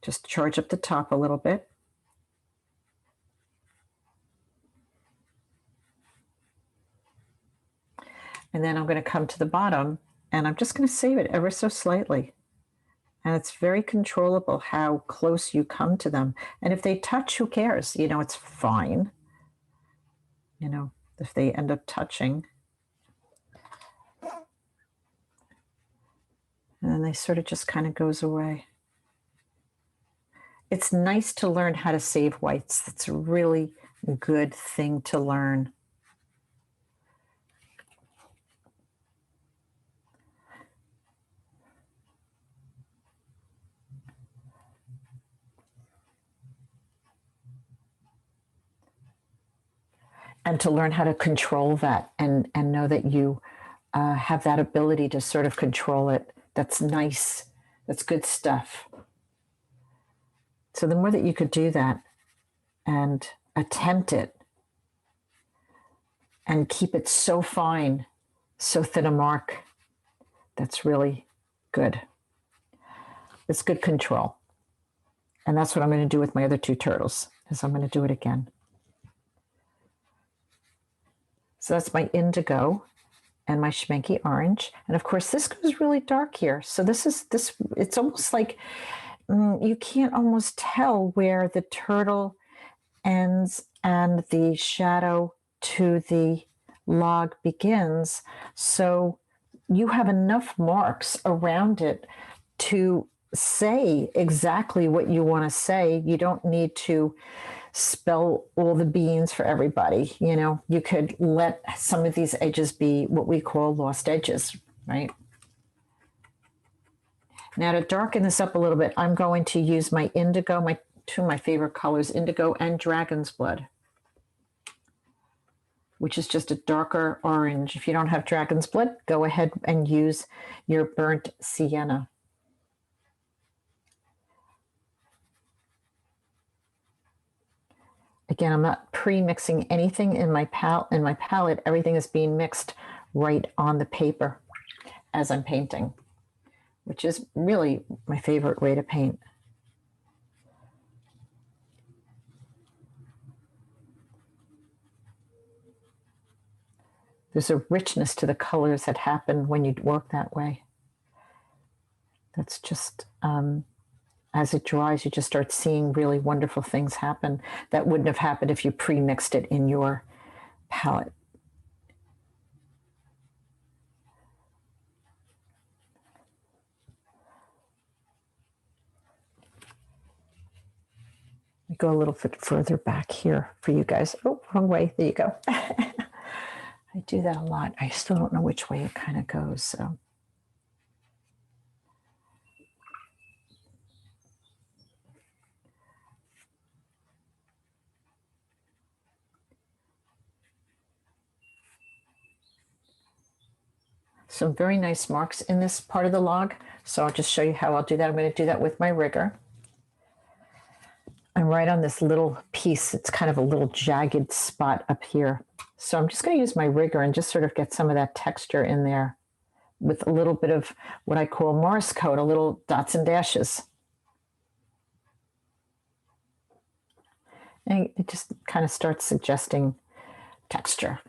just charge up the top a little bit. And then I'm going to come to the bottom, and I'm just going to save it ever so slightly. And it's very controllable how close you come to them. And if they touch, who cares? It's fine. If they end up touching. And then they sort of just kind of goes away. It's nice to learn how to save whites. It's a really good thing to learn. And to learn how to control that and know that you have that ability to sort of control it. That's nice. That's good stuff. So the more that you could do that and attempt it and keep it so fine, so thin a mark, that's really good. It's good control. And that's what I'm going to do with my other two turtles, is I'm going to do it again. So that's my indigo and my schmanky orange. And of course, this goes really dark here. So it's almost like you can't almost tell where the turtle ends and the shadow to the log begins. So you have enough marks around it to say exactly what you want to say. You don't need to spell all the beans for everybody. You know, you could let some of these edges be what we call lost edges, right? Now to darken this up a little bit, I'm going to use my indigo, two of my favorite colors, indigo and dragon's blood, which is just a darker orange. If you don't have dragon's blood, go ahead and use your burnt sienna. Again, I'm not pre-mixing anything in my palette. Everything is being mixed right on the paper as I'm painting, which is really my favorite way to paint. There's a richness to the colors that happen when you work that way. That's just, as it dries, you just start seeing really wonderful things happen that wouldn't have happened if you pre-mixed it in your palette. We go a little bit further back here for you guys. Oh, wrong way. There you go. I do that a lot. I still don't know which way it kind of goes. So. Some very nice marks in this part of the log. So I'll just show you how I'll do that. I'm going to do that with my rigger. I'm right on this little piece. It's kind of a little jagged spot up here. So I'm just going to use my rigger and just sort of get some of that texture in there with a little bit of what I call Morse code, a little dots and dashes. And it just kind of starts suggesting texture.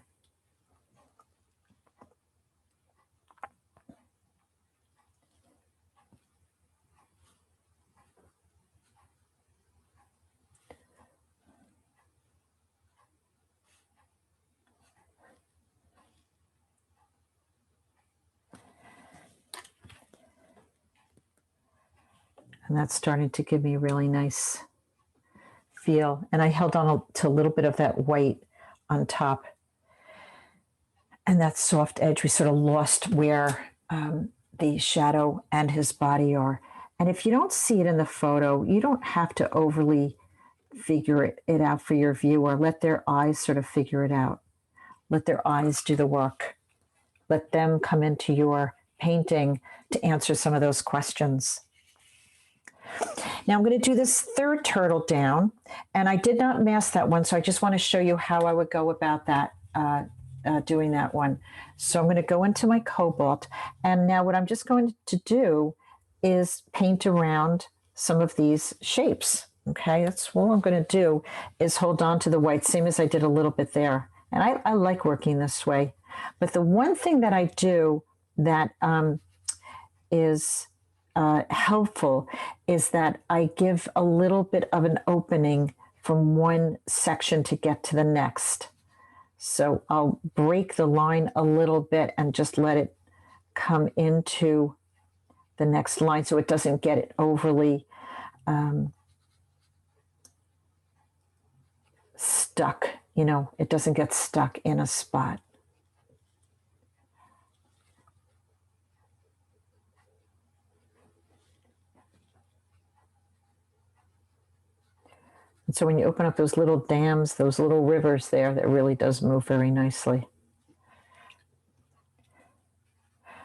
And that's starting to give me a really nice feel. And I held on to a little bit of that white on top. And that soft edge, we sort of lost where the shadow and his body are. And if you don't see it in the photo, you don't have to overly figure it out for your viewer. Let their eyes sort of figure it out. Let their eyes do the work. Let them come into your painting to answer some of those questions. Now I'm going to do this third turtle down, and I did not mask that one, so I just want to show you how I would go about that, doing that one. So I'm going to go into my cobalt, and now what I'm just going to do is paint around some of these shapes. Okay, that's all I'm going to do is hold on to the white, same as I did a little bit there. And I like working this way. But the one thing that I do that is helpful is that I give a little bit of an opening from one section to get to the next. So I'll break the line a little bit and just let it come into the next line so it doesn't get it overly stuck, you know, it doesn't get stuck in a spot. And so when you open up those little dams, those little rivers there, that really does move very nicely.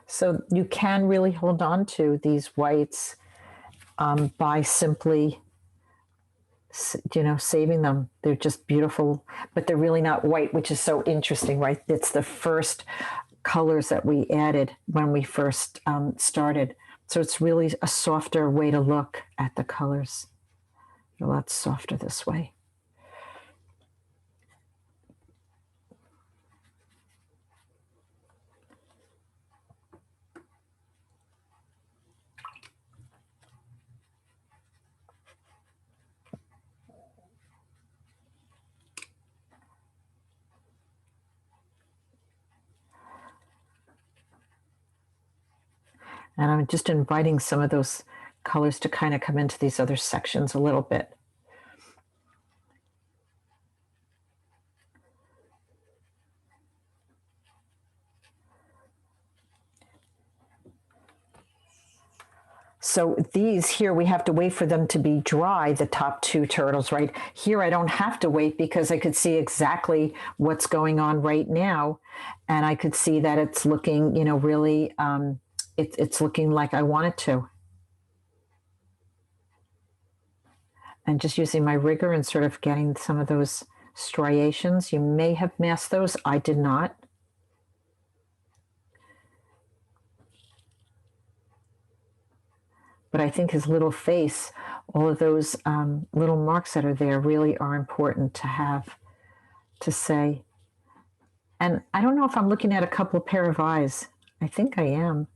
So you can really hold on to these whites by simply, you know, saving them. They're just beautiful, but they're really not white, which is so interesting, right? It's the first colors that we added when we first started. So it's really a softer way to look at the colors. A lot softer this way. And I'm just inviting some of those colors to kind of come into these other sections a little bit. So these here, we have to wait for them to be dry, the top two turtles, right? Here, I don't have to wait because I could see exactly what's going on right now. And I could see that it's looking, really, it's looking like I want it to. And just using my rigger and sort of getting some of those striations. You may have masked those. I did not. But I think his little face, all of those little marks that are there really are important to have to say. And I don't know if I'm looking at a couple of pair of eyes. I think I am.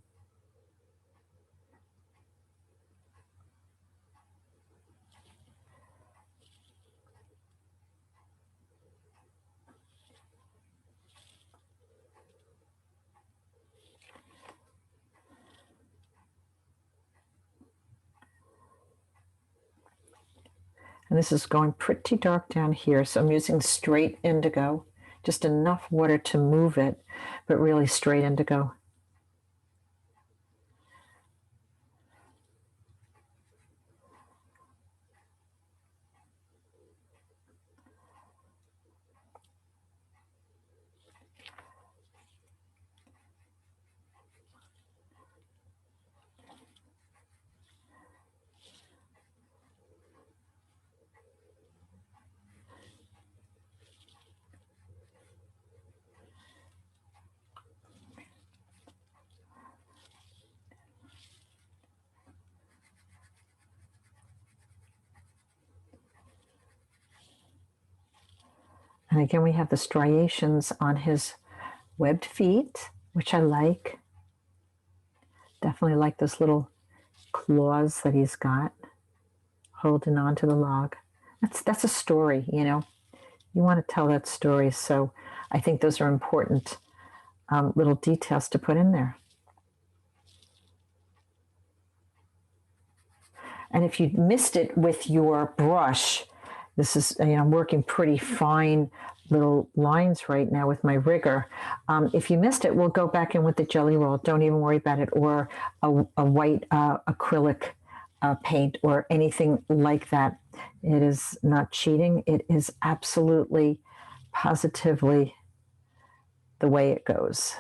And this is going pretty dark down here. So I'm using straight indigo, just enough water to move it, but really straight indigo. And again, we have the striations on his webbed feet, which I like. Definitely like those little claws that he's got holding on to the log. That's a story, You want to tell that story. So I think those are important little details to put in there. And if you missed it with your brush, this is, I'm working pretty fine little lines right now with my rigger. If you missed it, we'll go back in with the jelly roll. Don't even worry about it, or a white acrylic paint or anything like that. It is not cheating. It is absolutely, positively the way it goes.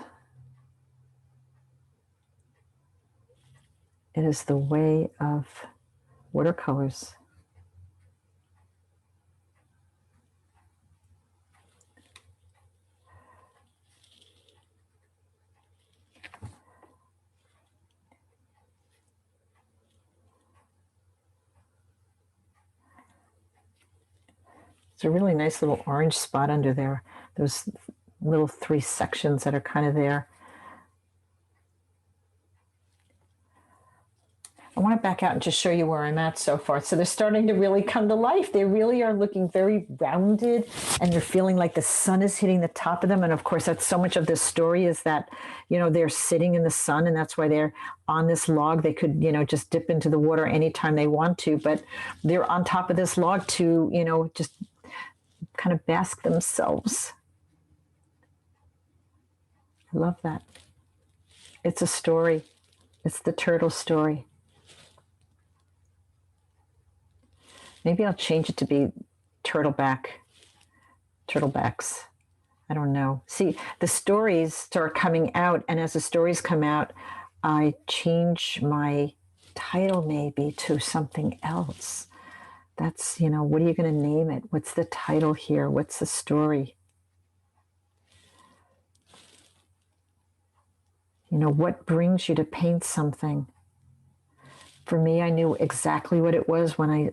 It is the way of watercolors. It's a really nice little orange spot under there. Those little 3 sections that are kind of there. I want to back out and just show you where I'm at so far. So they're starting to really come to life. They really are looking very rounded, and you're feeling like the sun is hitting the top of them. And of course, that's so much of this story is that, they're sitting in the sun, and that's why they're on this log. They could, just dip into the water anytime they want to, but they're on top of this log to, just kind of bask themselves. I love that. It's a story. It's the turtle story. Maybe I'll change it to be turtlebacks. I don't know. See, the stories start coming out, and as the stories come out, I change my title maybe to something else. That's, what are you going to name it? What's the title here? What's the story? What brings you to paint something? For me, I knew exactly what it was when I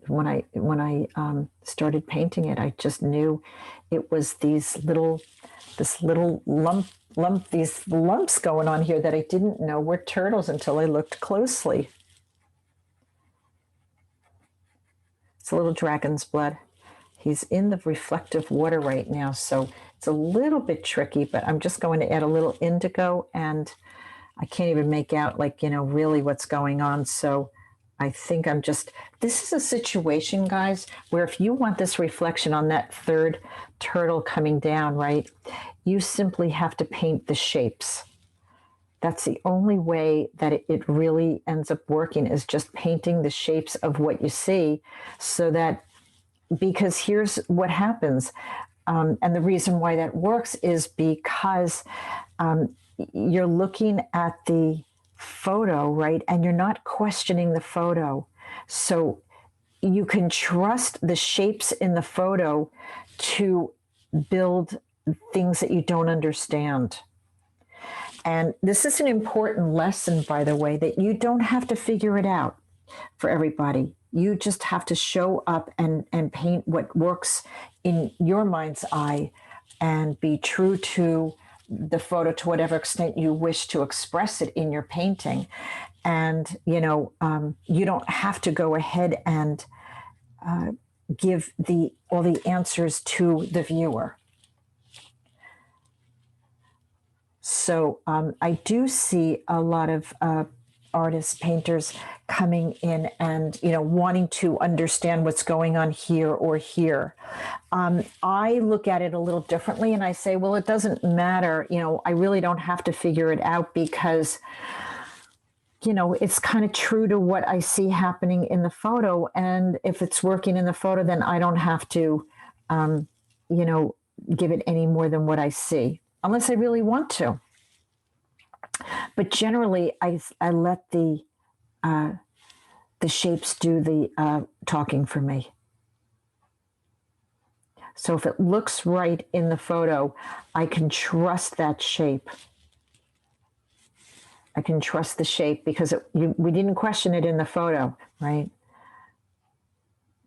started painting it. I just knew it was these lumps going on here that I didn't know were turtles until I looked closely. It's a little dragon's blood. He's in the reflective water right now, so it's a little bit tricky, but I'm just going to add a little indigo, and I can't even make out really what's going on. So I think this is a situation, guys, where if you want this reflection on that third turtle coming down, right, you simply have to paint the shapes. That's the only way that it really ends up working, is just painting the shapes of what you see, so that, because here's what happens. And the reason why that works is because you're looking at the photo, right? And you're not questioning the photo. So you can trust the shapes in the photo to build things that you don't understand. And this is an important lesson, by the way, that you don't have to figure it out for everybody. You just have to show up and paint what works in your mind's eye, and be true to the photo to whatever extent you wish to express it in your painting. And, you don't have to go ahead and give all the answers to the viewer. So I do see a lot of artists, painters coming in and, wanting to understand what's going on here or here. I look at it a little differently, and I say, well, it doesn't matter. I really don't have to figure it out, because, it's kind of true to what I see happening in the photo. And if it's working in the photo, then I don't have to, give it any more than what I see, unless I really want to. But generally, I let the shapes do the talking for me. So if it looks right in the photo, I can trust that shape. I can trust the shape because we didn't question it in the photo, right?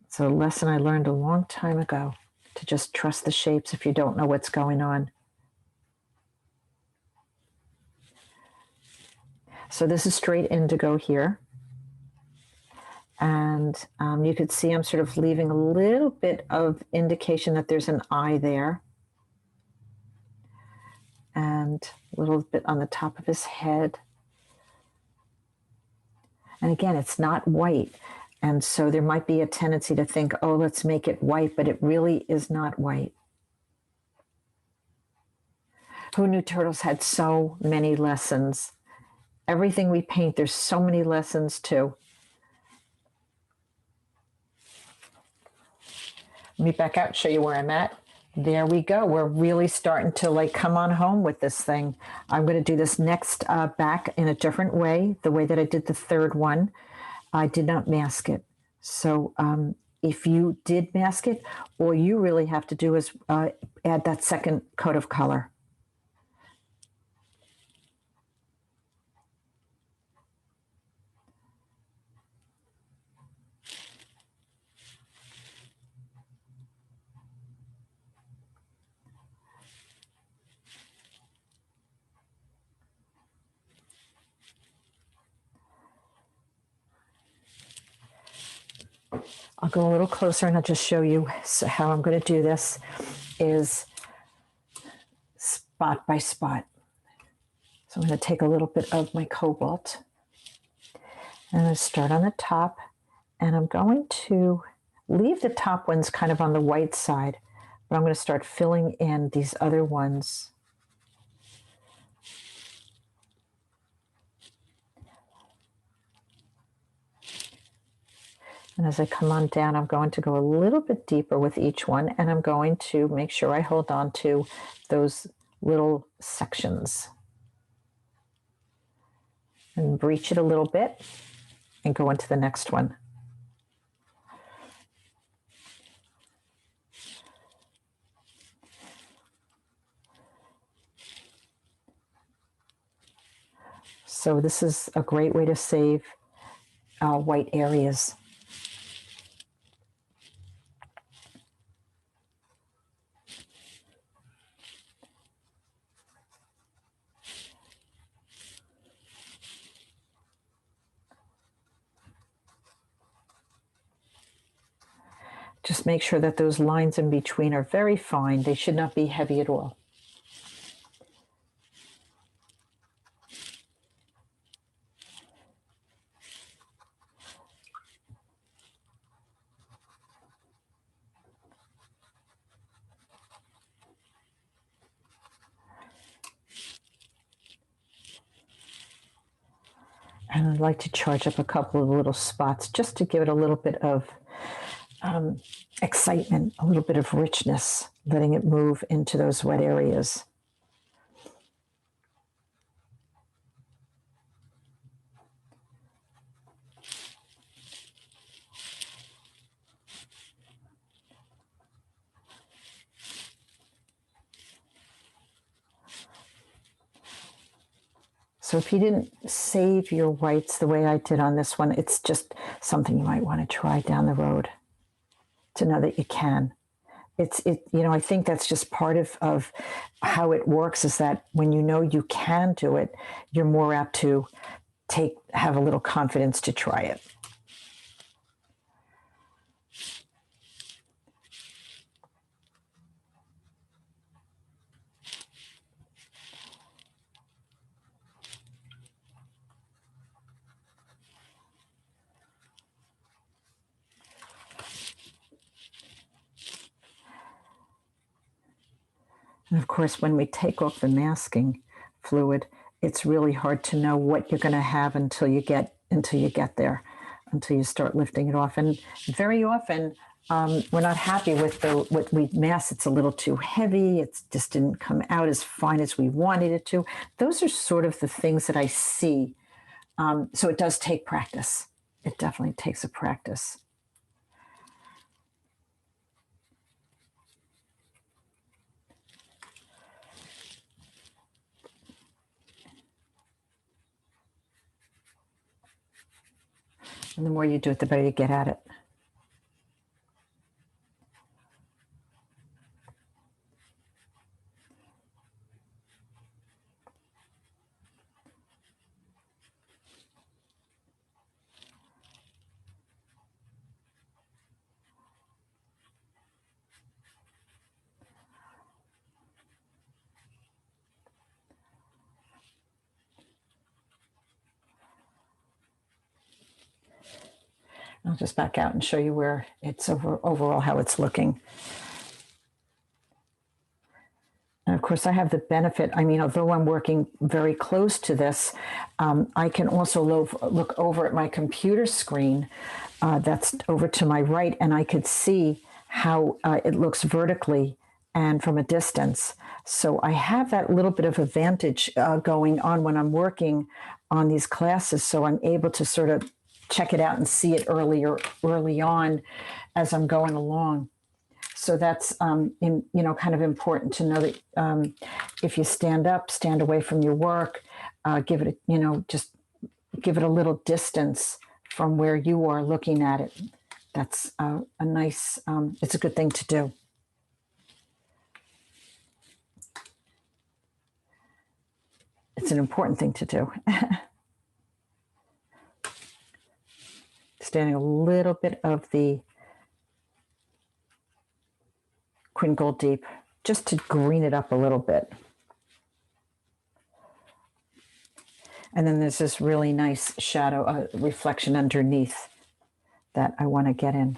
It's a lesson I learned a long time ago, to just trust the shapes if you don't know what's going on. So this is straight indigo here. And you could see I'm sort of leaving a little bit of indication that there's an eye there. And a little bit on the top of his head. And again, it's not white. And so there might be a tendency to think, oh, let's make it white, but it really is not white. Who knew turtles had so many lessons? Everything we paint, there's so many lessons too. Let me back out, show you where I'm at. There we go. We're really starting to come on home with this thing. I'm going to do this next back in a different way, the way that I did the third one. I did not mask it. So if you did mask it, all you really have to do is add that second coat of color. I'll go a little closer and I'll just show you how I'm going to do this is spot by spot. So I'm going to take a little bit of my cobalt and I'm going to start on the top, and I'm going to leave the top ones kind of on the white side, but I'm going to start filling in these other ones. And as I come on down, I'm going to go a little bit deeper with each one, and I'm going to make sure I hold on to those little sections and breach it a little bit and go into the next one. So this is a great way to save white areas. Just make sure that those lines in between are very fine. They should not be heavy at all. And I'd like to charge up a couple of little spots just to give it a little bit of excitement, a little bit of richness, letting it move into those wet areas. So if you didn't save your whites the way I did on this one, it's just something you might want to try down the road to know that you can. I think that's just part of how it works, is that when you know you can do it, you're more apt to have a little confidence to try it. And of course, when we take off the masking fluid, it's really hard to know what you're going to have until you get there, until you start lifting it off. And very often, we're not happy with what we masked. It's a little too heavy. It just didn't come out as fine as we wanted it to. Those are sort of the things that I see. So it does take practice. It definitely takes a practice. And the more you do it, the better you get at it. I'll just back out and show you where it's overall how it's looking. And of course, I have the benefit, although I'm working very close to this, I can also look over at my computer screen that's over to my right, and I could see how it looks vertically and from a distance. So I have that little bit of advantage going on when I'm working on these classes. So I'm able to sort of check it out and see it early on as I'm going along. So that's kind of important to know that if you stand up, stand away from your work, give it a little distance from where you are looking at it. That's it's a good thing to do. It's an important thing to do. Standing a little bit of the Crinkle Deep just to green it up a little bit. And then there's this really nice shadow reflection underneath that I want to get in.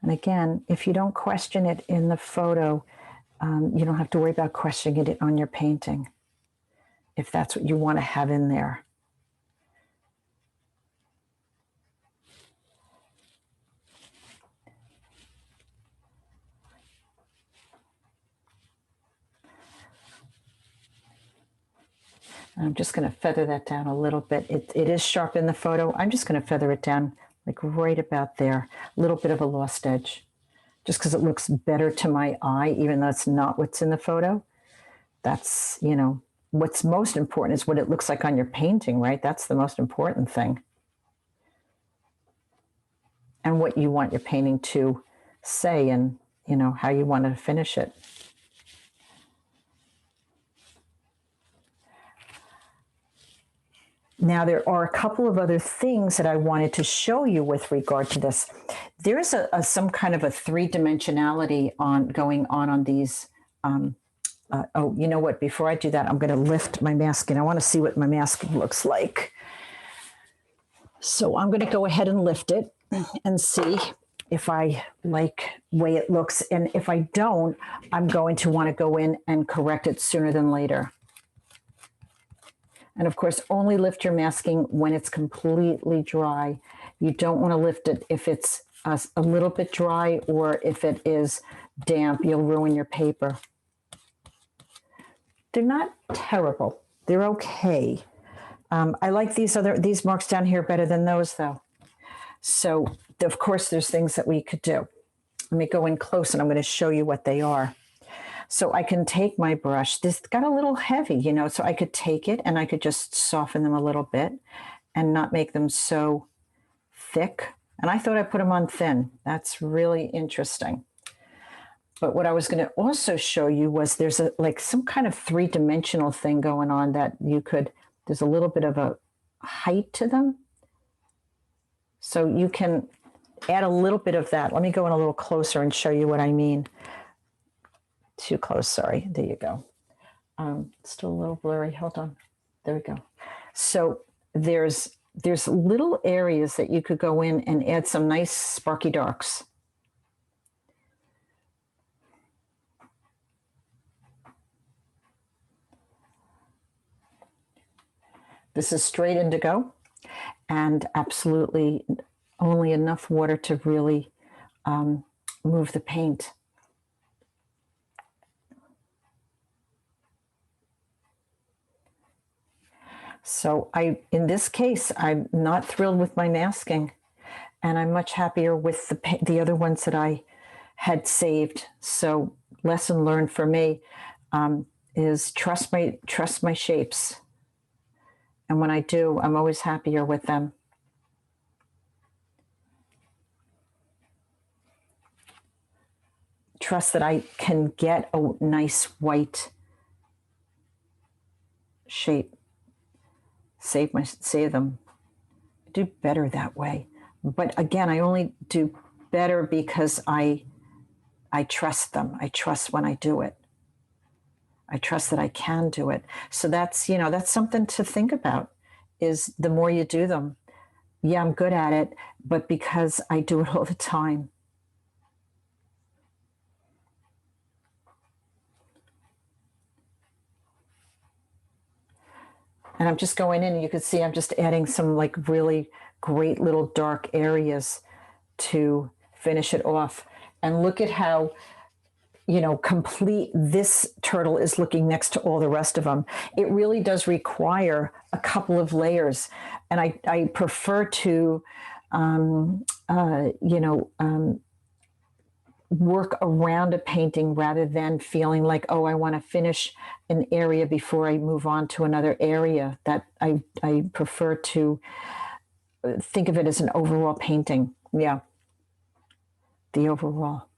And again, if you don't question it in the photo, you don't have to worry about questioning it on your painting, if that's what you want to have in there. And I'm just going to feather that down a little bit. It is sharp in the photo. I'm just going to feather it down like right about there, a little bit of a lost edge, just because it looks better to my eye, even though it's not what's in the photo. That's, what's most important is what it looks like on your painting, right? That's the most important thing. And what you want your painting to say, and, how you want to finish it. Now, there are a couple of other things that I wanted to show you with regard to this. There's some kind of a three-dimensionality going on these. Oh, you know what? Before I do that, I'm going to lift my mask, and I want to see what my mask looks like. So I'm going to go ahead and lift it and see if I like the way it looks. And if I don't, I'm going to want to go in and correct it sooner than later. And of course, only lift your masking when it's completely dry. You don't want to lift it if it's a little bit dry or if it is damp. You'll ruin your paper. They're not terrible. They're okay. I like these marks down here better than those though. So of course there's things that we could do. Let me go in close and I'm going to show you what they are. So I can take my brush. This got a little heavy, you know, so I could take it and I could just soften them a little bit and not make them so thick. And I thought I put them on thin. That's really interesting. But what I was going to also show you was there's like some kind of three-dimensional thing going on that you could, there's a little bit of a height to them. So you can add a little bit of that. Let me go in a little closer and show you what I mean. Too close, sorry. There you go. Still a little blurry. Hold on. There we go. So there's little areas that you could go in and add some nice sparky darks. This is straight indigo and absolutely only enough water to really move the paint. So in this case, I'm not thrilled with my masking, and I'm much happier with the other ones that I had saved. So lesson learned for me is trust my shapes. And when I do, I'm always happier with them. Trust that I can get a nice white shape. Save them. Do better that way. But again, I only do better because I trust them. I trust when I do it. I trust that I can do it. So that's something to think about, is the more you do them. Yeah, I'm good at it, but because I do it all the time. And I'm just going in and you can see I'm just adding some like really great little dark areas to finish it off. And look at how, complete this turtle is looking next to all the rest of them. It really does require a couple of layers. And I prefer to, work around a painting rather than feeling like, oh, I want to finish an area before I move on to another area. That I prefer to think of it as an overall painting. Yeah, the overall.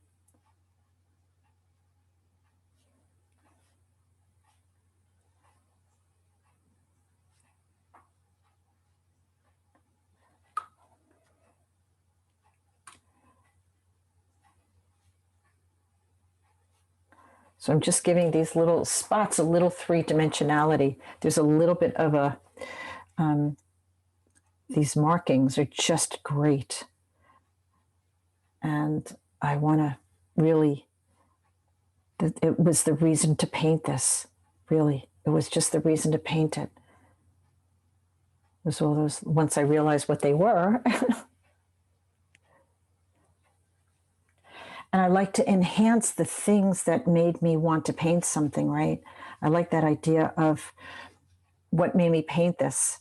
So I'm just giving these little spots a little three-dimensionality. There's a little bit of these markings are just great. And I want to really, it was the reason to paint this, really. It was just the reason to paint it. It was all those, once I realized what they were. And I like to enhance the things that made me want to paint something, right? I like that idea of what made me paint this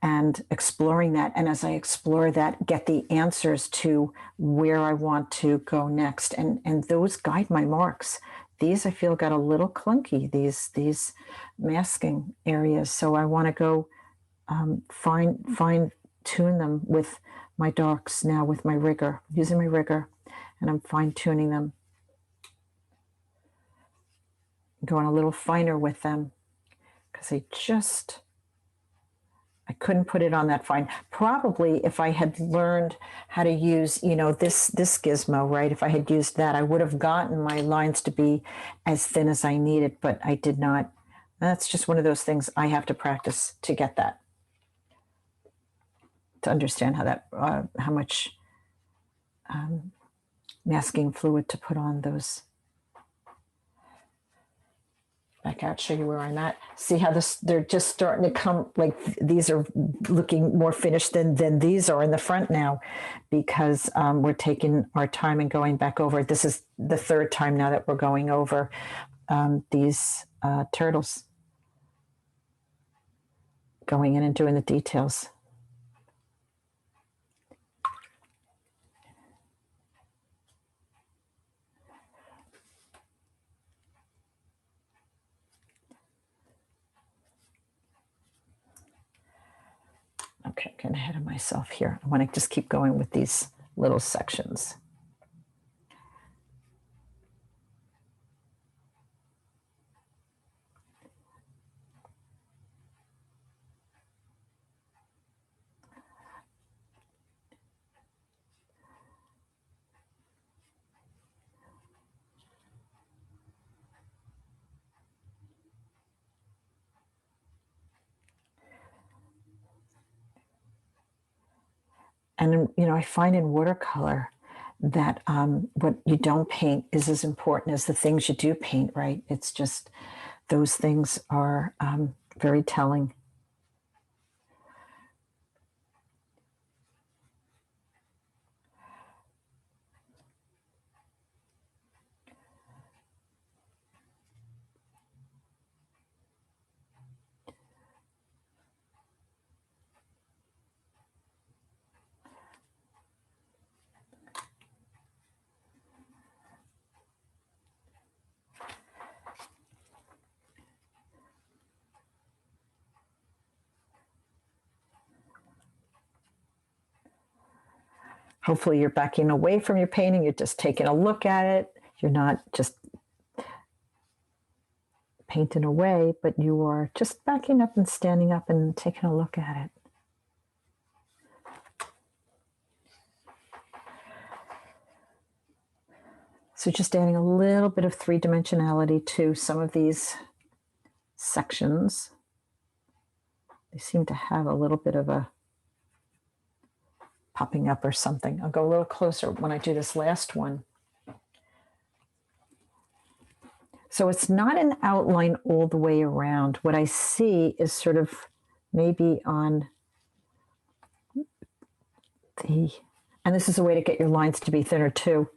and exploring that. And as I explore that, get the answers to where I want to go next. And those guide my marks. These I feel got a little clunky, these masking areas. So I want to go fine tune them with my darks now with my rigger, using my rigger. And I'm fine-tuning them, going a little finer with them because I couldn't put it on that fine. Probably if I had learned how to use, this gizmo, right? If I had used that, I would have gotten my lines to be as thin as I needed, but I did not. That's just one of those things I have to practice to get that, to understand how much masking fluid to put on those. Back out, show you where I'm at. See how they're just starting to come, like these are looking more finished than these are in the front now, because we're taking our time and going back over. This is the third time now that we're going over these turtles, going in and doing the details. Okay, getting ahead of myself here. I want to just keep going with these little sections. And, you know, I find in watercolor that what you don't paint is as important as the things you do paint, right? It's just those things are very telling. Hopefully you're backing away from your painting. You're just taking a look at it. You're not just painting away, but you are just backing up and standing up and taking a look at it. So just adding a little bit of three-dimensionality to some of these sections. They seem to have a little bit of a popping up or something. I'll go a little closer when I do this last one. So it's not an outline all the way around. What I see is sort of maybe on the, and this is a way to get your lines to be thinner too.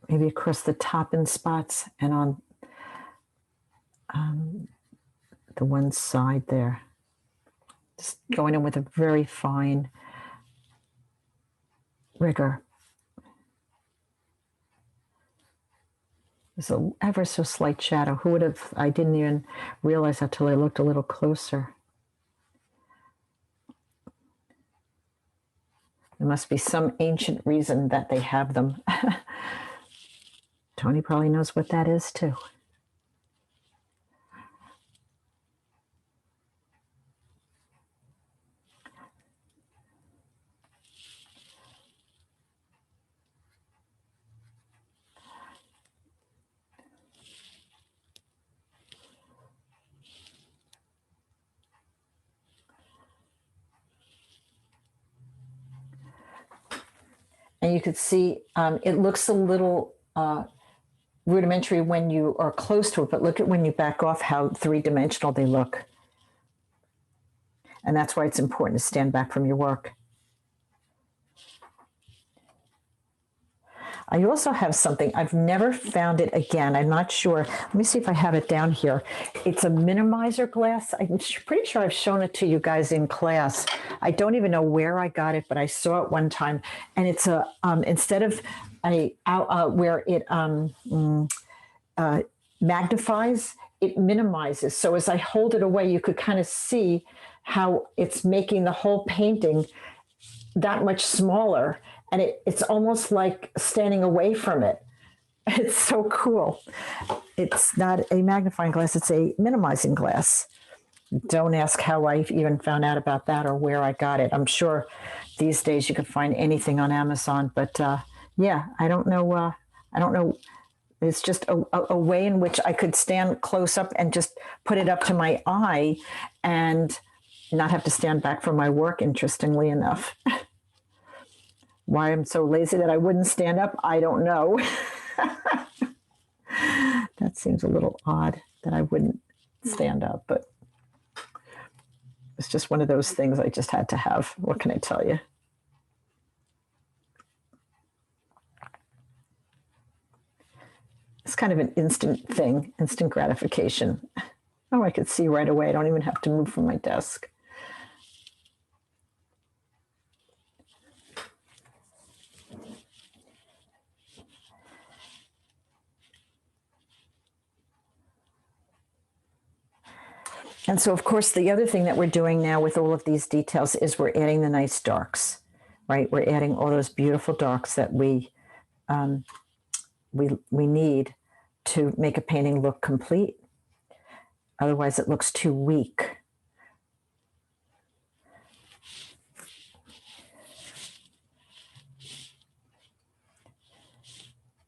Maybe across the top in spots and on the one side there. Just going in with a very fine rigor. There's an ever so slight shadow. Who would have, I didn't even realize that till I looked a little closer. There must be some ancient reason that they have them. Tony probably knows what that is too. And you could see it looks a little rudimentary when you are close to it, but look at when you back off how three-dimensional they look. And that's why it's important to stand back from your work. I also have something, I've never found it again. I'm not sure. Let me see if I have it down here. It's a minimizer glass. I'm pretty sure I've shown it to you guys in class. I don't even know where I got it, but I saw it one time. And it's a, instead of a where it magnifies, it minimizes. So as I hold it away, you could kind of see how it's making the whole painting that much smaller. And it's almost like standing away from it. It's so cool. It's not a magnifying glass, it's a minimizing glass. Don't ask how I even found out about that or where I got it. I'm sure these days you can find anything on Amazon, but yeah, I don't know. It's just a way in which I could stand close up and just put it up to my eye and not have to stand back from my work, interestingly enough. Why I'm so lazy that I wouldn't stand up, I don't know. That seems a little odd that I wouldn't stand up, but it's just one of those things I just had to have. What can I tell you? It's kind of an instant thing, instant gratification. Oh, I could see right away. I don't even have to move from my desk. And so, of course, the other thing that we're doing now with all of these details is we're adding the nice darks, right? We're adding all those beautiful darks that we need to make a painting look complete. Otherwise, it looks too weak.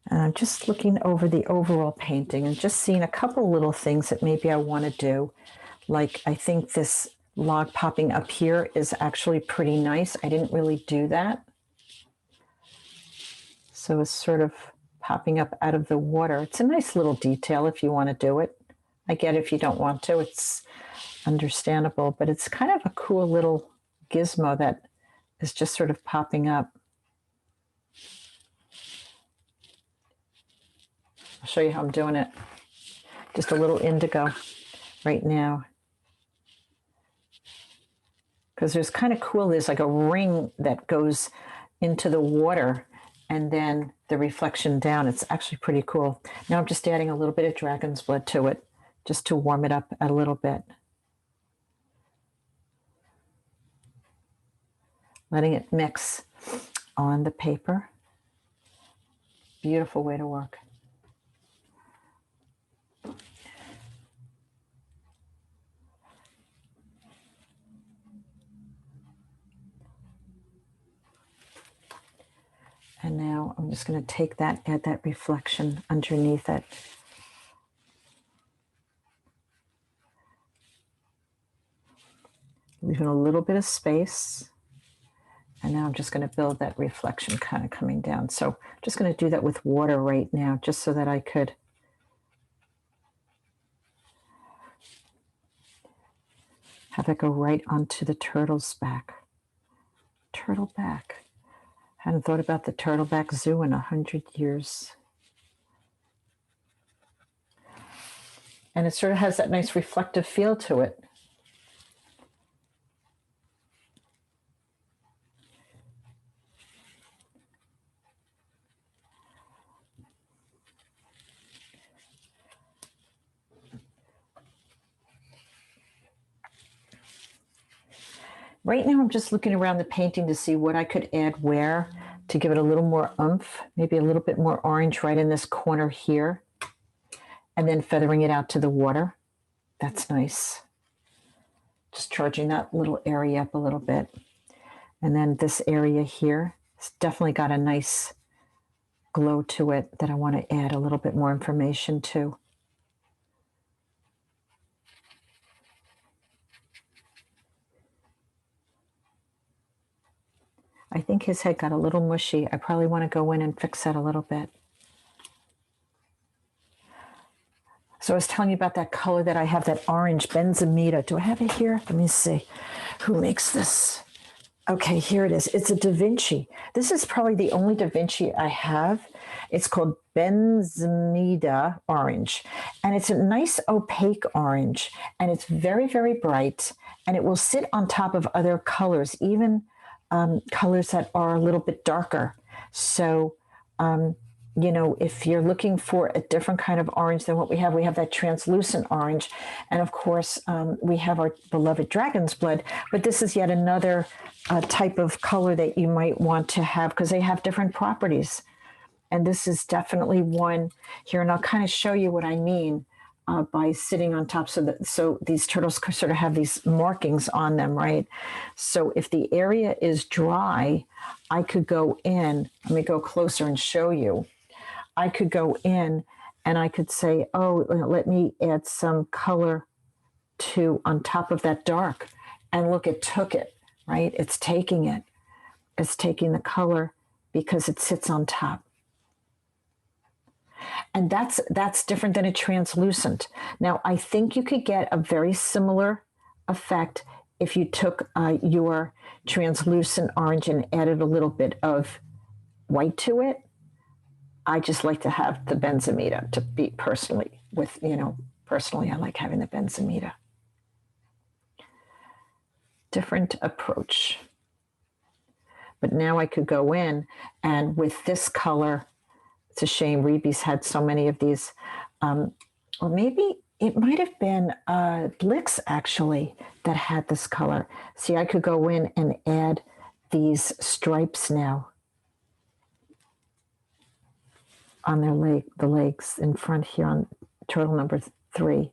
And I'm just looking over the overall painting and just seeing a couple little things that maybe I want to do. Like, I think this log popping up here is actually pretty nice. I didn't really do that. So it's sort of popping up out of the water. It's a nice little detail if you want to do it. I get it if you don't want to. It's understandable, but it's kind of a cool little gizmo that is just sort of popping up. I'll show you how I'm doing it. Just a little indigo right now. Because there's kind of cool, there's like a ring that goes into the water and then the reflection down. It's actually pretty cool. Now I'm just adding a little bit of dragon's blood to it just to warm it up a little bit. Letting it mix on the paper. Beautiful way to work. And now I'm just going to take that, add that reflection underneath it. Leaving a little bit of space. And now I'm just going to build that reflection kind of coming down. So I'm just going to do that with water right now, just so that I could have it go right onto the turtle's back. Turtle back. Hadn't thought about the Turtleback Zoo in 100 years. And it sort of has that nice reflective feel to it. Right now I'm just looking around the painting to see what I could add where to give it a little more oomph, maybe a little bit more orange right in this corner here, and then feathering it out to the water. That's nice. Just charging that little area up a little bit. And then this area here, it's definitely got a nice glow to it that I want to add a little bit more information to. I think his head got a little mushy. I probably want to go in and fix that a little bit. So I was telling you about that color that I have, that orange benzimida. Do I have it here? Let me see. Who makes this? Okay, here it is. It's a Da Vinci. This is probably the only Da Vinci I have. It's called benzimida orange. And it's a nice opaque orange. And it's very, very bright. And it will sit on top of other colors, even colors that are a little bit darker. So, you know, if you're looking for a different kind of orange than what we have that translucent orange. And of course, we have our beloved dragon's blood, but this is yet another type of color that you might want to have because they have different properties. And this is definitely one here. And I'll kind of show you what I mean by sitting on top. So these turtles sort of have these markings on them, right? So if the area is dry, I could go in. Let me go closer and show you. I could go in and I could say, oh, let me add some color to on top of that dark. And look, it took it, right? It's taking it. It's taking the color because it sits on top. And that's different than a translucent. Now, I think you could get a very similar effect if you took your translucent orange and added a little bit of white to it. I just like to have the benzimita to be personally with, personally, I like having the benzimita. Different approach. But now I could go in and with this color, it's a shame Reeby's had so many of these. Or maybe it might have been Blix actually that had this color. See, I could go in and add these stripes now on their the legs in front here on turtle number 3.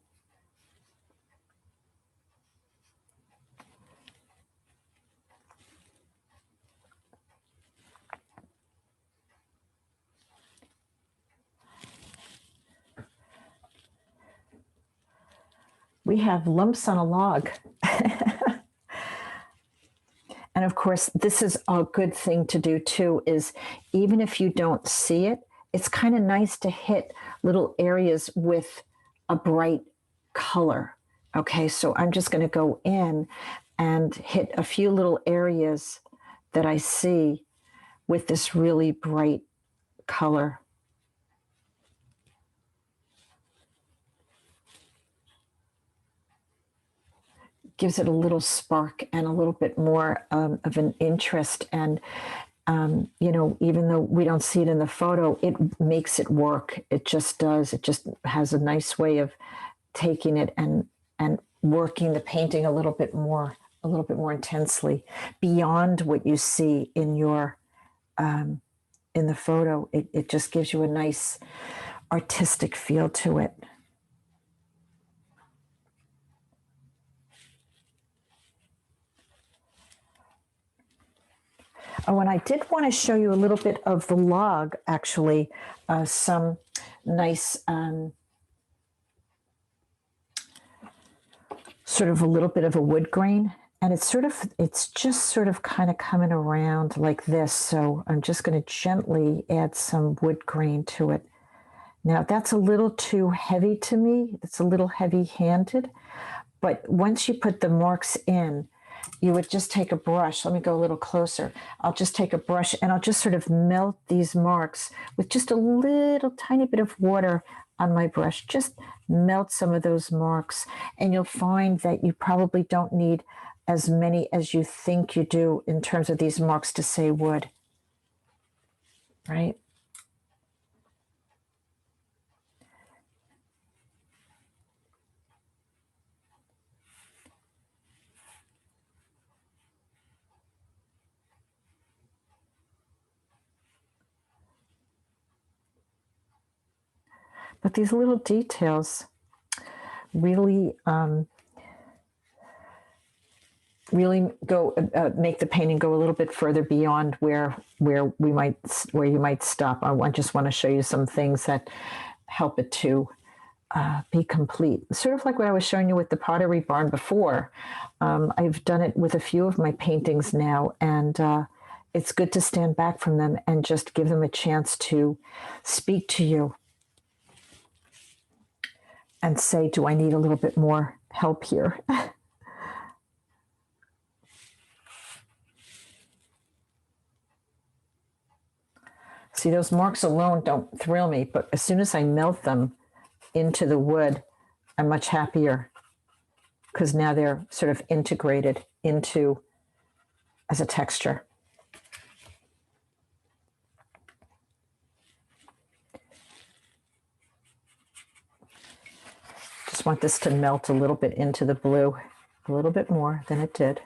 We have lumps on a log. And of course, this is a good thing to do too, is even if you don't see it, it's kind of nice to hit little areas with a bright color. Okay, so I'm just going to go in and hit a few little areas that I see with this really bright color. Gives it a little spark and a little bit more of an interest. And, even though we don't see it in the photo, it makes it work. It just does. It just has a nice way of taking it and working the painting a little bit more intensely beyond what you see in your, in the photo. It just gives you a nice artistic feel to it. Oh, and I did want to show you a little bit of the log, actually, some nice, sort of a little bit of a wood grain. And it's just sort of kind of coming around like this. So I'm just going to gently add some wood grain to it. Now, that's a little too heavy to me. It's a little heavy-handed. But once you put the marks in, you would just take a brush. Let me go a little closer. I'll just take a brush and I'll just sort of melt these marks with just a little tiny bit of water on my brush. Just melt some of those marks. And you'll find that you probably don't need as many as you think you do in terms of these marks to say wood. Right? But these little details really, really go make the painting go a little bit further beyond where you might stop. I just want to show you some things that help it to be complete. Sort of like what I was showing you with the Pottery Barn before. I've done it with a few of my paintings now, and it's good to stand back from them and just give them a chance to speak to you. And say, do I need a little bit more help here? See, those marks alone don't thrill me, but as soon as I melt them into the wood, I'm much happier because now they're sort of integrated into as a texture. Just want this to melt a little bit into the blue, a little bit more than it did.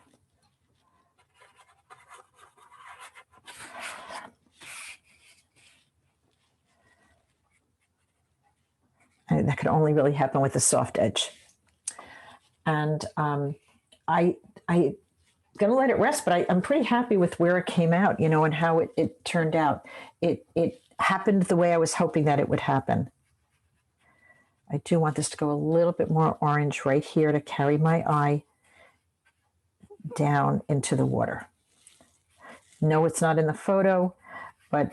And that could only really happen with a soft edge. And I'm going to let it rest, but I'm pretty happy with where it came out, and how it turned out. It happened the way I was hoping that it would happen. I do want this to go a little bit more orange right here to carry my eye down into the water. No, it's not in the photo, but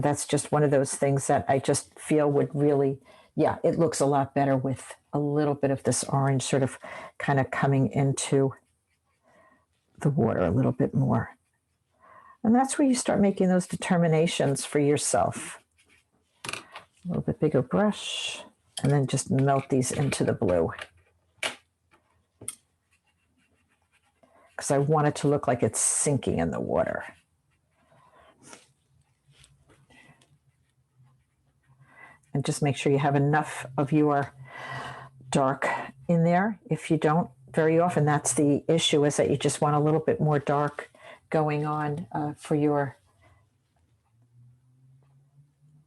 that's just one of those things that I just feel would really, yeah, it looks a lot better with a little bit of this orange sort of kind of coming into the water a little bit more. And that's where you start making those determinations for yourself. A little bit bigger brush, and then just melt these into the blue. Because I want it to look like it's sinking in the water. And just make sure you have enough of your dark in there. If you don't, very often that's the issue, is that you just want a little bit more dark going on for your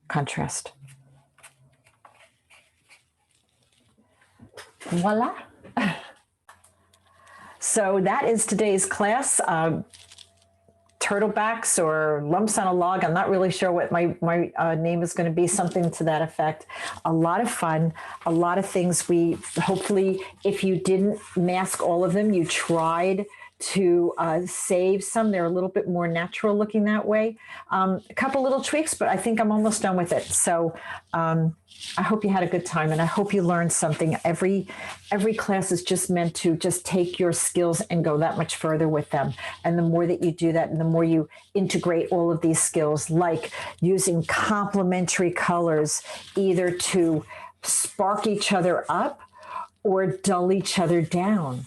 contrast. Voila. So that is today's class. Turtlebacks or lumps on a log. I'm not really sure what my name is going to be, something to that effect. A lot of fun, a lot of things. We hopefully, if you didn't mask all of them, you tried to save some. They're a little bit more natural looking that way. A couple little tweaks, but I think I'm almost done with it. So I hope you had a good time, and I hope you learned something. Every class is just meant to just take your skills and go that much further with them. And the more that you do that, and the more you integrate all of these skills, like using complementary colors, either to spark each other up or dull each other down.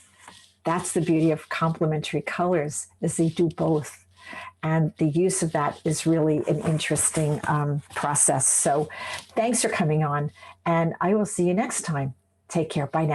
That's the beauty of complementary colors, is they do both. And the use of that is really an interesting process. So thanks for coming on, and I will see you next time. Take care. Bye now.